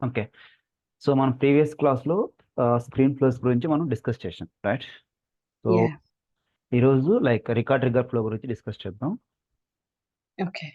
Okay. So, మనం previous క్లాస్‌లో screen flows గురించి మనం డిస్కస్ చేసాం. రైట్? So, yeah! ఈరోజు రికార్డ్ ట్రిగ్గర్ ఫ్లో గురించి డిస్కస్ చేద్దాం. ఓకే.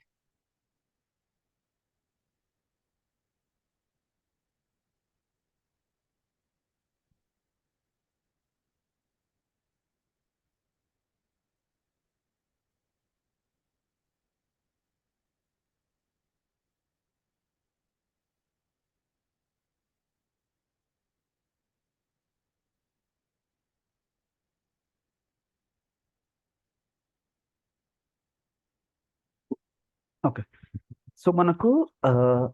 ఓకే. సో, మనకు ఆహ్,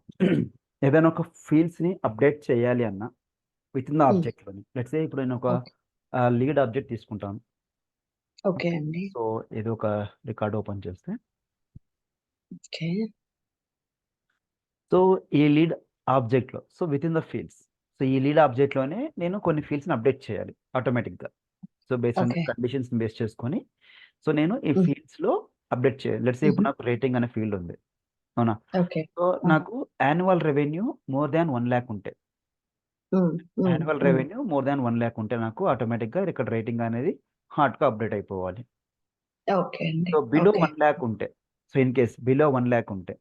ఏదైనా ఒక ఫీల్డ్స్‌ని అప్డేట్ చేయాలి అన్నా వితిన్ ద హ్మ్. ఆబ్జెక్ట్‌లోని. లెట్స్ సే ఇప్పుడు నేను ఒక ఓకే. లీడ్ ఆబ్జెక్ట్ తీసుకుంటాను. ఓకే అండి. సో, ఏదో ఒక రికార్డ్ ఓపెన్ చేస్తే, ఓకే. సో, ఈ లీడ్ ఆబ్జెక్ట్‌లో so, within the fields. So, ఈ లీడ్ ఆబ్జెక్ట్‌లోనే నేను కొన్ని ఫీల్డ్స్‌ని అప్డేట్ చేయాలి ఆటోమేటిక్‌గా. So, based on the okay. కండిషన్స్‌ని బేస్ చేసుకొని, సో, నేను ఈ హ్మ్. ఫీల్డ్స్‌లో అప్డేట్ చేయాలి. లెట్స్ సే హుహు. ఇప్పుడు నాకు రేటింగ్ అనే ఫీల్డ్ ఉంది. అవునా? ఓకే. సో, ఆ! నాకు యాన్యువల్ రెవెన్యూ మోర్ థాన్ 1,00,000 ఉంటే, హ్మ్. హ్మ్. యాన్యువల్ హ్మ్. రెవెన్యూ మోర్ థాన్ 1,00,000 ఉంటే నాకు ఆటోమేటిక్‌గా ఇక్కడ రేటింగ్ అనేది హార్డ్‌గా అప్డేట్ అయిపోవాలి. ఓకే అండి. So, below okay. 1,00,000 ఉంటే, సో, ఇన్ కేస్ బిలో 1,00,000 ఉంటే,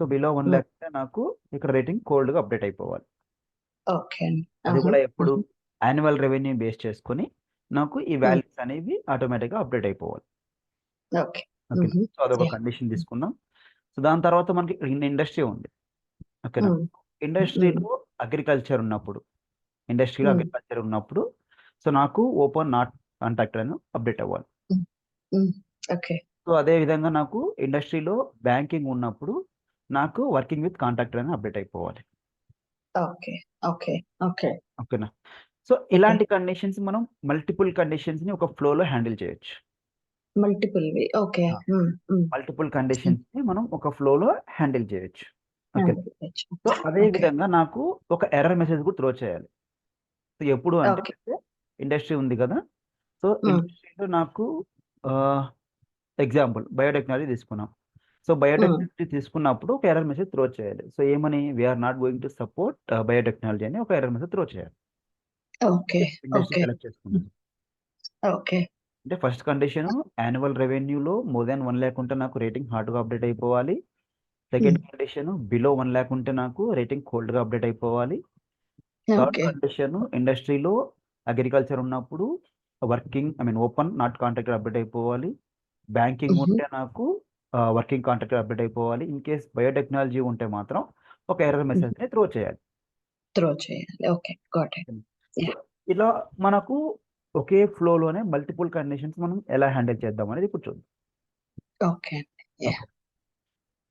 సో, బిలో హ్మ్. 1,00,000 ఉంటే నాకు ఇక్కడ రేటింగ్ కోల్డ్‌గా అప్డేట్ అయిపోవాలి. ఓకే అండి. అది ఆహా! కూడా ఎప్పుడు హుహు. యాన్యువల్ రెవెన్యూ బేస్ చేసుకొని నాకు ఈ హ్మ్. వాల్యూస్ అనేవి ఆటోమేటిక్‌గా అప్డేట్ అయిపోవాలి. ఓకే. ఓకేనా? హుహు. సో, అదొక యాహ్! కండిషన్ హ్మ్. తీసుకున్నాం. సో, దాని తర్వాత మనకి ఇండస్ట్రీ ఉంది. ఓకేనా? హ్మ్. హ్మ్. ఇండస్ట్రీలో అగ్రికల్చర్ ఉన్నప్పుడు, ఇండస్ట్రీలో హ్మ్. అగ్రికల్చర్ ఉన్నప్పుడు, సో, నాకు ఓపెన్ నాట్ కాంటాక్ట్ అని అప్డేట్ అవ్వాలి. హ్మ్. హ్మ్. ఓకే. సో, అదే విధంగా నాకు ఇండస్ట్రీలో బ్యాంకింగ్ ఉన్నప్పుడు, నాకు వర్కింగ్ విత్ కాంట్రాక్టర్ అని అప్డేట్ అయిపోవాలి. ఓకే. ఓకే. ఓకే. ఓకేనా? So, okay. ఇలాంటి కండిషన్స్ మనం మల్టిపుల్ కండిషన్స్‌ని ఒక ఫ్లోలో హ్యాండిల్ చేయొచ్చు. మల్టిపుల్‌వి. ఓకే. ఆ! హ్మ్. హ్మ్. మల్టిపుల్ హ్మ్. కండిషన్స్‌ని మనం ఒక ఫ్లోలో హ్యాండిల్ చేయొచ్చు. ఓకే. హ్యాండిల్ చేయొచ్చు. సో, అదే ఓకే. విధంగా నాకు ఒక ఎర్రర్ మెసేజ్ కూడా త్రో చేయాలి. సో, ఎప్పుడు అంటే ఓకే. ఇండస్ట్రీ ఉంది కదా! సో, హ్మ్. ఇండస్ట్రీలో నాకు ఆహ్, ఎగ్జాంపుల్ బయోటెక్నాలజీ తీసుకున్నాం. So, hmm. బయోటెక్నాలజీ తీసుకున్నప్పుడు ఒక ఎర్రర్ మెసేజ్ త్రో చేయాలి. సో, ఏమని we are not going to support biotechnology అని ఒక ఎర్రర్ మెసేజ్ త్రో చేయాలి. Okay. Industry okay. Select hmm. చేసుకున్నాను. ఓకే. అంటే ఫస్ట్ కండిషను యాన్యువల్ రెవెన్యూలో మోర్ థాన్ 1,00,000 ఉంటే నాకు రేటింగ్ హార్డ్‌గా అప్డేట్ అయిపోవాలి. హ్మ్. సెకండ్ కండిషను బిలో 1,00,000 ఉంటే నాకు రేటింగ్ కోల్డ్‌గా అప్డేట్ అయిపోవాలి. Third okay. కండిషను ఇండస్ట్రీలో అగ్రికల్చర్ ఉన్నప్పుడు ఓపెన్ నాట్ కాంట్రాక్టర్ అప్డేట్ అయిపోవాలి. బ్యాంకింగ్ హుహు. ఉంటే నాకు వర్కింగ్ కాంట్రాక్టర్ అప్డేట్ అయిపోవాలి. ఇన్ కేస్ బయోటెక్నాలజీ ఉంటే మాత్రం ఒక ఎర్రర్ హ్మ్. మెసేజ్‌ని త్రో చేయాలి. త్రో చేయాలి. Okay. Got it. Hmm. So, yeah! ఇలా మనకు ఒకే ఫ్లోలోనే మల్టిపుల్ కండిషన్స్ మనం ఎలా హ్యాండిల్ చేద్దాం అనేది ఇప్పుడు చూద్దాం. ఓకే అండి. యాహ్! ఓకే.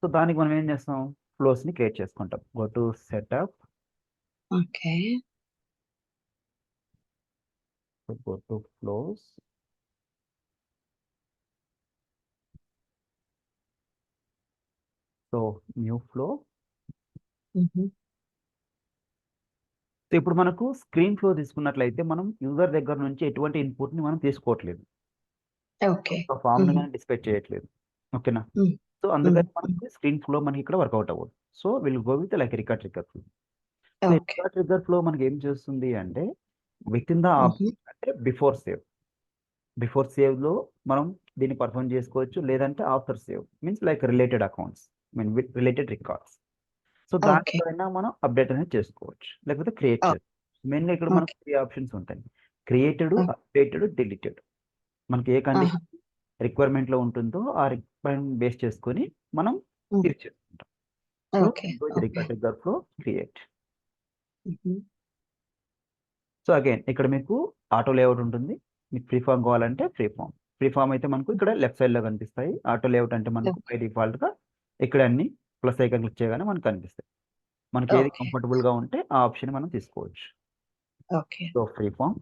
సో, దానికి మనం ఏం చేస్తాం? ఫ్లోస్‌ని క్రియేట్ చేసుకుంటాం. Go to set up, okay. Go to flows. So, new flow. హుహు. సో, ఇప్పుడు మనకు స్క్రీన్ ఫ్లో తీసుకున్నట్లయితే మనం యూజర్ దగ్గర నుంచి ఎటువంటి ఇన్‌పుట్‌ని మనం తీసుకోవట్లేదు. ఓకే. ఒక ఫార్మ్‌ని హుహు. గాని డిస్ప్లే చేయట్లేదు. ఓకేనా? హ్మ్. సో, హ్మ్. అందుకని హ్మ్. మనకి స్క్రీన్ ఫ్లో మనకి ఇక్కడ వర్కౌట్ అవ్వదు. So, will go with record trigger flow. So, okay. Record trigger flow మనకేం చేస్తుంది అంటే వితిన్ ద హుహు. ఆబ్జెక్ట్ అంటే బిఫోర్ సేవ్. బిఫోర్ సేవ్‌లో మనం దీన్ని పెర్ఫార్మ్ చేసుకోవచ్చు. లేదంటే after save means related accounts. With related records. So, okay. దాంట్లో అయినా మనం అప్డేట్ అనేది చేసుకోవచ్చు. లేకపోతే క్రియేట్ ఓ చేసుకోవచ్చు. మెయిన్‌గా ఇక్కడ మనకు ఓకే. 3 ఆప్షన్స్ ఉంటాయి. క్రియేటెడ్, ఓ అప్డేటెడ్, డిలీటెడ్. మనకి ఏ ఆహా! కండిషన్ రిక్వైర్మెంట్‌లో ఉంటుందో ఆ రిక్వైర్మెంట్ బేస్ చేసుకొని మనం హ్మ్. యూజ్ చేసుకుంటాం. So, okay. Go with okay. Record trigger flow create. హుహు. సో, అగైన్ ఇక్కడ మీకు ఆటో లేఅవుట్ ఉంటుంది. మీకు ఫ్రీ ఫార్మ్ కావాలంటే ఫ్రీ ఫార్మ్. ఫ్రీ ఫార్మ్ అయితే మనకు ఇక్కడ లెఫ్ట్ సైడ్‌లో కనిపిస్తాయి. ఆటో లేఅవుట్ అంటే మనకు ఓకే. బై డిఫాల్ట్‌గా ఇక్కడ అన్ని ప్లస్ ఐకాన్ క్లిక్ చేయగానే మనకు కనిపిస్తాయి. మనకి ఏది ఓకే. కంఫర్టబుల్‌గా ఉంటే ఆ ఆప్షన్ మనం తీసుకోవచ్చు. Okay. So, free form.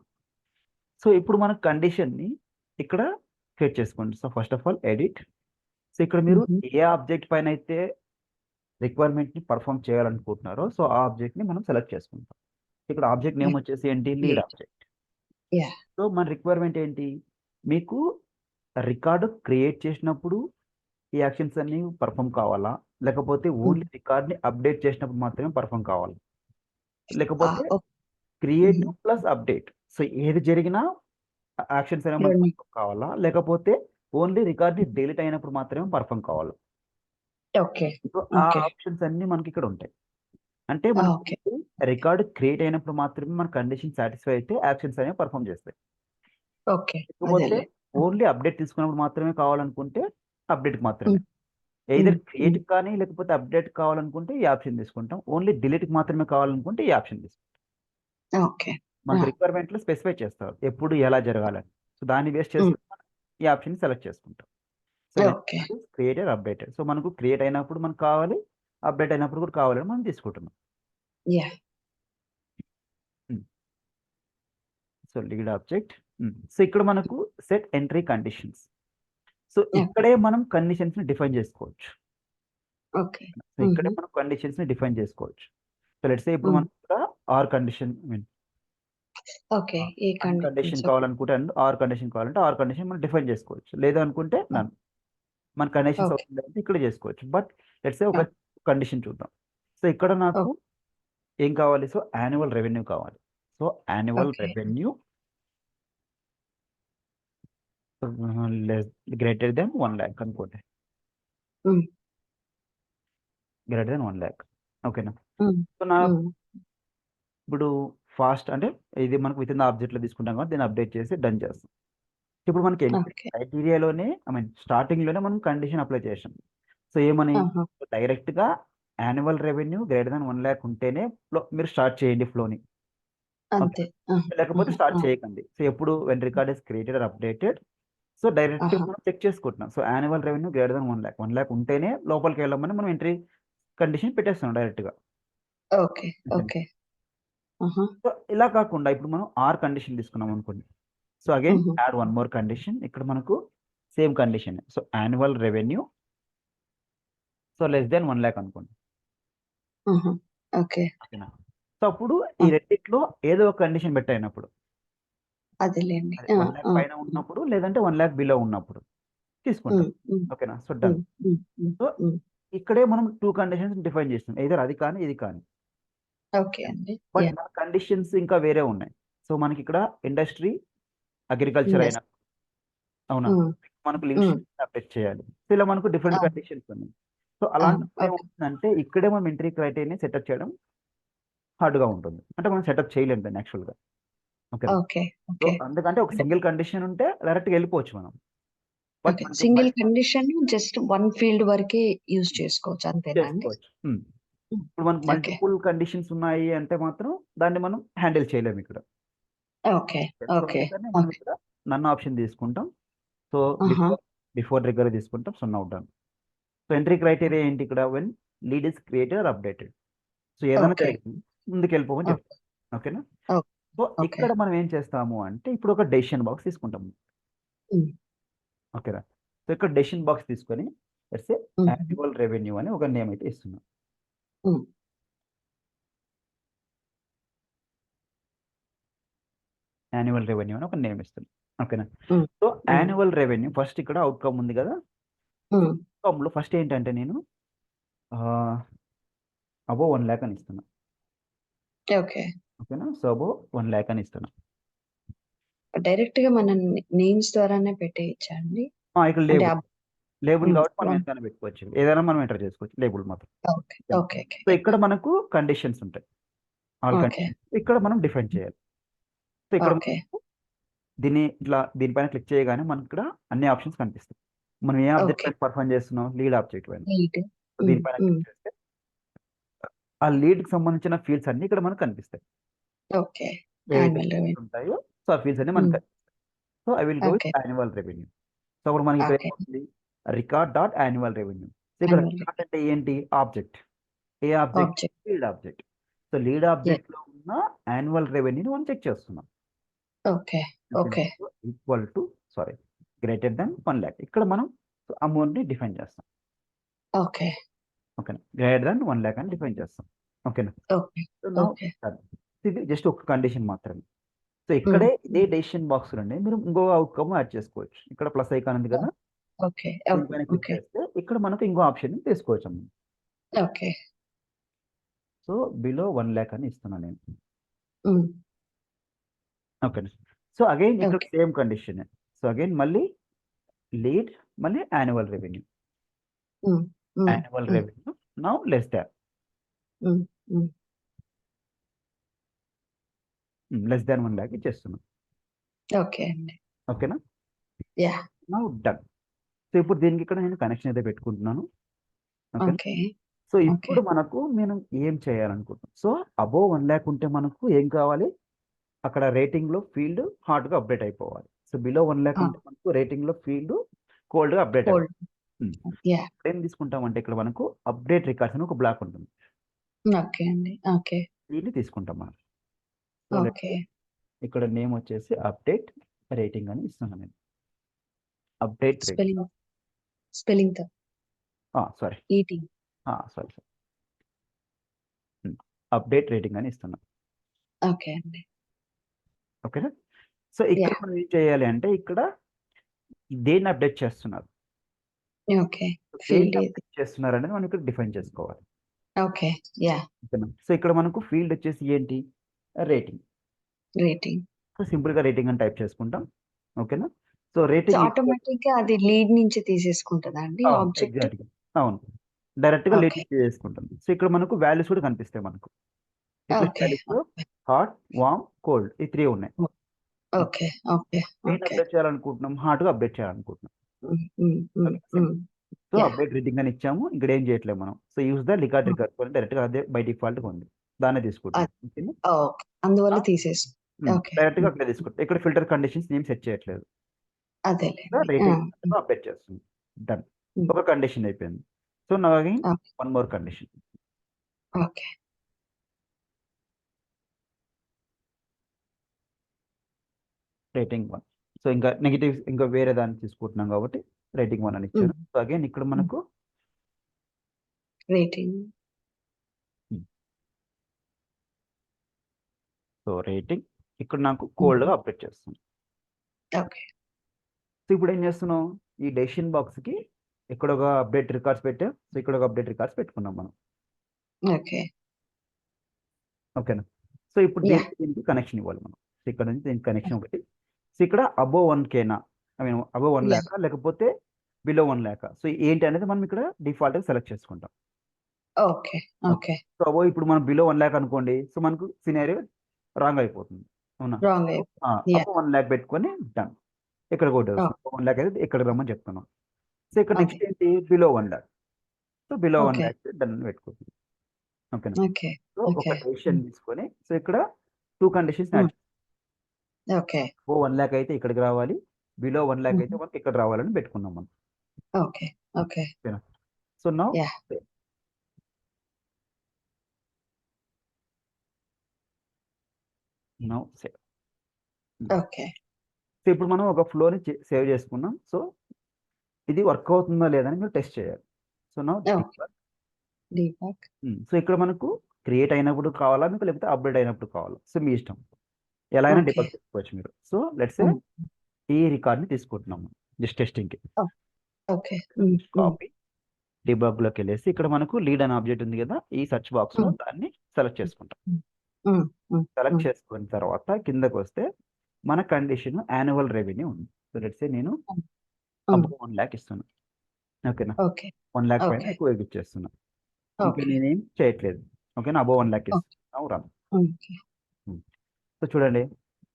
So, ఇప్పుడు మన కండిషన్‌ని ఇక్కడ క్రియేట్ చేసుకోండి. So, first of all edit. So, ఇక్కడ మీరు హుహు. ఏ ఆబ్జెక్ట్ పైనైతే రిక్వైర్మెంట్‌ని పెర్ఫార్మ్ చేయాలనుకుంటున్నారో, సో, ఆ ఆబ్జెక్ట్‌ని మనం సెలెక్ట్ చేసుకుంటాం. ఇక్కడ ఆబ్జెక్ట్ నేమ్ యాహ్! వచ్చేసి ఏంటి? Lead create. Object. Yeah! So, మన రిక్వైర్మెంట్ ఏంటి? మీకు రికార్డ్ క్రియేట్ చేసినప్పుడు ఈ యాక్షన్స్ అన్నీ పెర్ఫార్మ్ కావాలా? లేకపోతే హ్మ్. ఓన్లీ రికార్డ్‌ని అప్డేట్ చేసినప్పుడు మాత్రమే పెర్ఫార్మ్ కావాలా? లేకపోతే okay. Create plus update. So ఏది జరిగినా యాక్షన్స్ అనేవి మనకు రెండు. perform కావాలా? లేకపోతే ఓన్లీ రికార్డ్ డిలీట్ అయినప్పుడు మాత్రమే పర్ఫామ్ కావాలా? ఓకే. సో ఆ ఓకే. ఆప్షన్స్ అన్నీ మనకి ఇక్కడ ఉంటాయి. అంటే మనకి ఓకే. రికార్డ్ క్రియేట్ అయినప్పుడు మాత్రమే మన కండిషన్ సాటిస్ఫై అయితే యాక్షన్స్ అనేవి పర్ఫామ్ చేస్తాయి. ఓకే. లేకపోతే అదేలే. ఓన్లీ అప్డేట్ తీసుకున్నప్పుడు మాత్రమే కావాలనుకుంటే అప్డేట్‌కి మాత్రమే. హ్మ్. ఎయిదర్ హ్మ్. క్రియేట్‌కి కానీ లేకపోతే అప్డేట్ కావాలనుకుంటే ఈ ఆప్షన్ తీసుకుంటాం. ఓన్లీ డిలీట్‌కి మాత్రమే కావాలనుకుంటే ఈ ఆప్షన్ తీసుకుంటాం. ఓకే. మనకు ఆ! రిక్వైర్మెంట్‌లో స్పెసిఫై చేస్తారు. ఎప్పుడు ఎలా జరగాలని. సో దాన్ని బేస్ హ్మ్. చేసుకొని మనం ఈ ఆప్షన్‌ని సెలెక్ట్ చేసుకుంటాం. So when okay. It is created, updated. So మనకు క్రియేట్ అయినప్పుడు మనకు కావాలి. అప్డేట్ అయినప్పుడు కూడా కావాలని మనం తీసుకుంటున్నాం. యాహ్! హ్మ్. So lead object. సో ఇక్కడ మనకు set entry conditions. So okay. ఇక్కడే మనం కండిషన్స్‌ని డిఫైన్ చేసుకోవచ్చు. ఓకే. సో ఇక్కడే హుహు. మనం కండిషన్స్‌ని డిఫైన్ చేసుకోవచ్చు. సో లెట్స్ సే ఇప్పుడు హ్మ్. మనకు ఇక్కడ ఆర్ కండిషన్ ఓకే. ఏ అండ్ కండిషన్ కండిషన్స్? ఓకే. కావాలనుకుంటే ఆర్ కండిషన్ కావాలంటే ఆర్ కండిషన్ మనం డిఫైన్ చేసుకోవచ్చు. లేదు అనుకుంటే నన్. మన కండిషన్స్ ఓకే. అవసరం లేదంటే ఇక్కడ చేసుకోవచ్చు. బట్ లెట్స్ సే ఒక ఓకే. కండిషన్ చూద్దాం. సో ఇక్కడ నాకు ఓకే. ఏం కావాలి? సో యాన్యువల్ రెవెన్యూ కావాలి. So annual okay. Revenue less greater than 1,00,000 అనుకోండి. హ్మ్. గ్రేటర్ దెన్ 1,00,000 ఓకేనా? హ్మ్. సో నా హ్మ్. ఇప్పుడు ఫాస్ట్ అంటే ఇది మనకు వితిన్ ద ఆబ్జెక్ట్‌లో తీసుకుంటాం కాబట్టి దీన్ని అప్డేట్ చేసి డన్ చేస్తాం. ఇప్పుడు మనకి ఎంట్రీ ఓకే. క్రైటీరియాలోనే స్టార్టింగ్‌లోనే మనం కండిషన్ అప్లై చేసాం. సో ఏమని? ఆహా! డైరెక్ట్‌గా యాన్యువల్ రెవెన్యూ గ్రేటర్ థాన్ 1,00,000 ఉంటేనే మీరు స్టార్ట్ చేయండి ఫ్లోని. అంతే. ఓకేనా? ఆహా! లేకపోతే ఆహా! స్టార్ట్ ఆ! చేయకండి. సో ఎప్పుడు when record is created or updated so డైరెక్ట్‌గా ఆహా! మనం చెక్ చేసుకుంటున్నాం. So annual revenue greater than 1,00,000 1,00,000 ఉంటేనే లోపలికి వెళ్ళమని మనం ఎంట్రీ కండిషన్ పెట్టేస్తున్నాం డైరెక్ట్‌గా. ఓకే. ఓకేనా? ఓకే. ఆహా! సో ఇలా కాకుండా ఇప్పుడు మనం ఆర్ కండిషన్ తీసుకున్నాం అనుకోండి. సో అగైన్ హుహు. Add one more condition. ఇక్కడ మనకు సేమ్ కండిషనే. So annual revenue so less than 1,00,000 అనుకోండి. ఆహా! ఓకే. ఓకేనా? సో అప్పుడు ఆ! ఈ రెండిట్లో ఏదో ఒక కండిషన్ పెట్టయినప్పుడు. అదేలెండి. అదే ఆ! 1,00,000 ఆ! పైన హ్మ్. ఉన్నప్పుడు లేదంటే 1,00,000 బిలో ఉన్నప్పుడు తీసుకుంటాం. హ్మ్. హ్మ్. ఓకేనా? So done. హ్మ్. హ్మ్. హ్మ్. సో హ్మ్. ఇక్కడే మనం 2 కండిషన్స్ డిఫైన్ చేస్తున్నాం. ఎయిదర్ అది కానీ, ఇది కానీ. ఓకే అండి. But yeah! మన కండిషన్స్ ఇంకా వేరే ఉన్నాయి. సో మనకిక్కడ ఇండస్ట్రీ, అగ్రికల్చర్ అయినా ఇండస్ట్రీ. అవునా? హ్మ్. మనకు హ్మ్. లిమిటేషన్స్ అప్డేట్ చేయాలి. సో ఇలా మనకు డిఫరెంట్ అవును. కండిషన్స్ ఉన్నాయి. సో అవును. అలాంటప్పుడు ఓకే. ఏమవుతుందంటే ఇక్కడే మనం ఎంట్రీ క్రైటీరియాని సెటప్ చేయడం హార్డ్‌గా ఉంటుంది. అంటే మనం సెటప్ చేయలేం దాన్ని యాక్చువల్‌గా. ఓకేనా? ఓకే. So okay. అందుకంటే ఒక సింగిల్ కండిషన్ ఉంటే డైరెక్ట్‌గా ఎళ్ళిపోవచ్చు మనం. But okay. మనకి సింగిల్ కండిషన్ జస్ట్ 1 ఫీల్డ్ వరకే యూజ్ చేసుకోవచ్చు అంతేనా అండి? చేసుకోవచ్చు. హ్మ్. ఇప్పుడు మనకు ఓకే. మల్టిపుల్ కండిషన్స్ ఉన్నాయి అంటే మాత్రం దాన్ని మనం హ్యాండిల్ చేయలేము ఇక్కడ. ఓకే. So okay. అందుకని మనం ఓకే. ఇక్కడ నన్ ఆప్షన్ తీసుకుంటాం. సో ఆహా! బిఫోర్ ట్రిగ్గర్ తీసుకుంటాం. So now done. So entry criteria ఏంటి ఇక్కడ? When lead is created or updated. So ఏదైనా ఓకే. జరిగింది ముందుకెళ్ళిపోమని ఓకే. చెప్తాం. ఓకేనా? ఓకే. So okay. ఇక్కడ మనం ఏం చేస్తాము అంటే ఇప్పుడు ఒక డెసిషన్ బాక్స్ తీసుకుంటాం. హ్మ్. ఓకేనా? సో ఇక్కడ డెసిషన్ బాక్స్ తీసుకొని లెట్స్ సే హుహు. యాన్యువల్ రెవెన్యూ అని ఒక నేమ్ అయితే ఇస్తున్నాం. హ్మ్. యాన్యువల్ రెవెన్యూ అని ఒక నేమ్ ఇస్తున్నాం. ఓకేనా? హ్మ్. సో హ్మ్. యాన్యువల్ రెవెన్యూ ఫస్ట్ ఇక్కడ అవుట్‌కమ్ ఉంది గదా! హ్మ్. అవుట్‌కమ్‌లో ఫస్ట్ ఏంటంటే నేను ఆహ్, అబోవ్ 1,00,000 అని ఇస్తున్నా. ఓకే. ఓకేనా? సో అబోవ్ 1,00,000 అని ఇస్తున్నా. డైరెక్ట్‌గా మన నేమ్స్ ద్వారానే పెట్టేయచ్చా అండి? ఇక్కడ అంటే లేబుల్. లేబుల్ హ్మ్. కాబట్టి మనం ఎంతైనా పెట్టుకోవచ్చు. ఏదైనా మనం ఎంటర్ చేసుకోవచ్చు. లేబుల్ మాత్రం. ఓకే. ఓకేనా? ఓకే. ఓకే. సో ఇక్కడ మనకు కండిషన్స్ ఉంటాయి. All okay. కండిషన్స్. ఇక్కడ మనం డిఫైన్ చేయాలి. సో ఇక్కడ ఓకే. మనకు దీనిపైన క్లిక్ చేయగానే మనకిక్కడ అన్ని ఆప్షన్స్ కనిపిస్తాయి. మనం ఏ ఆబ్జెక్ట్ ఓకే. పైన పర్ఫార్మ్ చేస్తున్నాం? లీడ్ ఆబ్జెక్ట్ పైన. లీడ్. సో హ్మ్. దీనిపైన హ్మ్. క్లిక్ చేస్తే ఆ లీడ్‌కి సంబంధించిన ఫీల్డ్స్ అన్నీ ఇక్కడ మనకు కనిపిస్తాయి. ఓకే. ఏవైతే యాన్యువల్ ఫీల్డ్స్ రెవెన్యూ. ఉంటాయో సో ఆ ఫీల్డ్స్ అన్నీ మనకు హ్మ్. కనిపిస్తాయి. So I will go with okay. Annual revenue. So అప్పుడు మనకి ఇక్కడ ఓకే. ఏమవుతుంది? Record dot annual revenue. So ఇక్కడ యాన్యువల్ రికార్డ్ రెవెన్యూ. అంటే ఏంటి? ఆబ్జెక్ట్. ఏ object? Object. Lead object. So lead yeah! ఆబ్జెక్ట్‌లో ఉన్న యాన్యువల్ రెవెన్యూని మనం చెక్ చేస్తున్నాం. ఓకే. ఓకేనా? Okay. So equal to sorry greater than 1,00,000 ఇక్కడ మనం అమౌంట్‌ని డిఫైన్ చేస్తాం. ఓకే. ఓకేనా? గ్రేటర్ థాన్ 1,00,000 అని డిఫైన్ చేస్తాం. ఓకేనా? Okay. So now okay. Done. ఇది జస్ట్ ఒక కండిషన్ మాత్రమే. సో హ్మ్. ఇక్కడే ఇదే డెసిషన్ బాక్స్‌లోనే మీరు ఇంకో అవుట్‌కమ్ యాడ్ చేసుకోవచ్చు. ఇక్కడ ప్లస్ ఐకాన్ ఉంది కదా! ఓకే. ఓకే. దీనిపైన క్లిక్ ఓకే. చేస్తే ఇక్కడ మనకు ఇంకో ఆప్షన్ తీసుకోవచ్చన్నమాట. ఓకే. సో బిలో 1 lakh అని ఇస్తున్నాను నేను. ఓకేనా. సో అగైన్ ఇక్కడ okay. Same condition. So again మళ్ళీ లీడ్ మళ్ళీ annual revenue. Annual revenue now less than less than 1 lakh ఇచ్చేస్తున్నాం. ఓకే అండి. ఓకేనా. యా. Now done. సో ఇప్పుడు దీనికి ఇక్కడ నేను కనెక్షన్ అయితే పెట్టుకుంటున్నాను. ఓకేనా. ఓకే. So okay. ఇప్పుడు మనకు మనం ఏం చేయాలనుకుంటున్నాం. సో అబోవ్ 1 lakh ఉంటే మనకు ఏం కావాలి, అక్కడ రేటింగ్ లో ఫీల్డ్ హాట్ గా అప్డేట్ అయిపోవాలి. సో బిలో 1 lakh ఉంటే మనకు రేటింగ్ లో ఫీల్డ్ కోల్డ్ గా అప్డేట్ కోల్డ్. అయిపోవాలి. యా. ఏం తీసుకుంటామంటే ఇక్కడ మనకు అప్డేట్ రికార్డ్స్ అని ఒక బ్లాక్ ఉంటుంది. ఓకే అండి. ఓకే. దీన్ని తీసుకుంటాం మనం. So okay. ఇక్కడ నేమ్ వచ్చేసి అప్డేట్ రేటింగ్ అని ఇస్తున్నాను నేను. అప్డేట్ రేటింగ్ స్పెల్లింగ్ తో sorry eating. Sorry update rating అని ఇస్తున్నాను. ఓకే అండి. ఓకేనా. సో ఇక్కడ మనం ఏం చేయాలి అంటే ఇక్కడ దేన్ని అప్డేట్ చేస్తున్నారు, ఓకే. దేన్ని ఫీల్డ్ అప్డేట్ చేస్తున్నారు అనేది మనం ఇక్కడ డిఫైన్ చేసుకోవాలి. ఓకే. యా. ఓకేనా. సో ఇక్కడ మనకు ఫీల్డ్ వచ్చేసి ఏంటి, రేటింగ్. రేటింగ్. సో సింపుల్ గా రేటింగ్ అని టైప్ చేసుకుంటాం. ఓకేనా. సో రేటింగ్ ఆటోమేటిక్ గా అది లీడ్ నుంచి తీసేసుకుంటుందా అండి ఆబ్జెక్ట్? ఎగ్జాక్ట్గా అవును, డైరెక్ట్ గా ఓకే. లీడ్ చేసుకుంటుంది. సో ఇక్కడ మనకు వాల్యూస్ కూడా కనిపిస్తాయి మనకు. ఓకే. హాట్, వామ్, కోల్డ్ ఈ 3 ఉన్నాయి. ఓకే. ఓకే. నేను ఓకే. అప్డేట్ చేయాలనుకుంటున్నాం, హాట్ గా అప్డేట్ చేయాలనుకుంటున్నాం. So Yeah. అప్డేట్ రేటింగ్ అని ఇచ్చాము, ఇక్కడ ఏం చేయట్లేదు మనం. So use the record direct గా అదే బై డిఫాల్ట్ గా ఉంది, దాన్ని తీసుకుంటాం. ఓకే. అందువల్ల తీసేసి ఓకే. డైరెక్ట్ గా అప్లై తీసుకుంటాం. ఇక్కడ ఫిల్టర్ కండిషన్స్ ఏం సెట్ చేయట్లేదు, అదేలేండి. రేటింగ్ అప్డేట్ చేస్తుంది. డన్. ఒక కండిషన్ అయిపోయింది. సో నా again one more condition. Okay. Rating 1. So ఇంకా నెగిటివ్ ఇంకా వేరే దాన్ని తీసుకుంటున్నాం కాబట్టి రేటింగ్ 1 అని ఇచ్చాను. సో అగైన్ ఇక్కడ మనకు రేటింగ్. సో రేటింగ్ ఇక్కడ నాకు కోల్డ్ గా అప్డేట్ చేస్తుంది. ఓకే. సో ఇప్పుడు ఏం చేస్తున్నాం, ఈ డెసిషన్ బాక్స్ కి ఇక్కడ ఒక అప్డేట్ రికార్డ్స్ పెట్టాం. సో ఇక్కడ ఒక అప్డేట్ రికార్డ్స్ పెట్టుకున్నాం మనం. ఓకే. ఓకేనా. సో ఇప్పుడు దీనికి కనెక్షన్ ఇవ్వాలి మనం. సో ఇక్కడ నుంచి దీనికి కనెక్షన్ ఒకటి. సో ఇక్కడ above 1K I mean above 1 lakh లేకపోతే బిలో 1 lakh. సో ఏంటి అనేది మనం ఇక్కడ డిఫాల్ట్ గా సెలెక్ట్ చేసుకుంటాం. ఓకే. ఓకే. సో అబోవ్ ఇప్పుడు మనం బిలో 1 lakh అనుకోండి, సో మనకు సినారియో రాంగ్ అయిపోతుంది. అవునా. రాంగ్ అబోవ్ 1 lakh పెట్టుకొని డన్. ఇక్కడ కూడా 1 lakh అయితే ఇక్కడ రమ్మని చెప్తున్నాం. సో ఇక్కడ నెక్స్ట్ ఏంటి, below 1 lakh. So below 1 lakh done పెట్టుకుంటుంది. ఓకేనా. ఓకే. సో ఒక డెసిషన్ తీసుకొని సో ఇక్కడ 2 కండిషన్స్ యాడ్. ఓకే. 1 lakh అయితే ఇక్కడికి రావాలి, బిలో 1 lakh అయితే మనకి ఇక్కడ రావాలని పెట్టుకున్నాం మనం. ఓకే. ఓకే. ఓకేనా. So now save. Okay. So ఇప్పుడు మనం ఒక ఫ్లోని సేవ్ చేసుకున్నాం. సో ఇది వర్క్ అవుతుందా లేదా అని మీరు టెస్ట్ చేయాలి. So now debug. సో ఇక్కడ మనకు క్రియేట్ అయినప్పుడు కావాలా మీకు, లేకపోతే అప్డేట్ అయినప్పుడు కావాలా, సో మీ ఇష్టం, ఎలా అయినా డిబగ్ చేసుకోవచ్చు మీరు. సో లెట్స్ సే ఈ రికార్డ్ ని తీసుకుంటున్నాము జస్ట్ టెస్టింగ్ కి. ఓకే. కాపీ డిబగ్ లోకి వెళ్ళేసి ఇక్కడ మనకు లీడ్ అనే ఆబ్జెక్ట్ ఉంది కదా, ఈ సెర్చ్ బాక్స్ లో దాన్ని సెలెక్ట్ చేసుకుంటాం. సెలెక్ట్ చేసుకున్న తర్వాత కిందకు వస్తే మన కండిషన్ యాన్యువల్ రెవెన్యూ ఉంది. సో లెట్స్ సే నేను అబోవ్ 1 lakh ఇస్తున్నా. ఓకేనా. 1 lakh పైన ఎక్కువ ఇచ్చేస్తున్నా, ఇంకా నేనేం చేయట్లేదు. ఓకేనా. అబోవ్ 1 lakh ఇస్తున్నా రన్. సో చూడండి,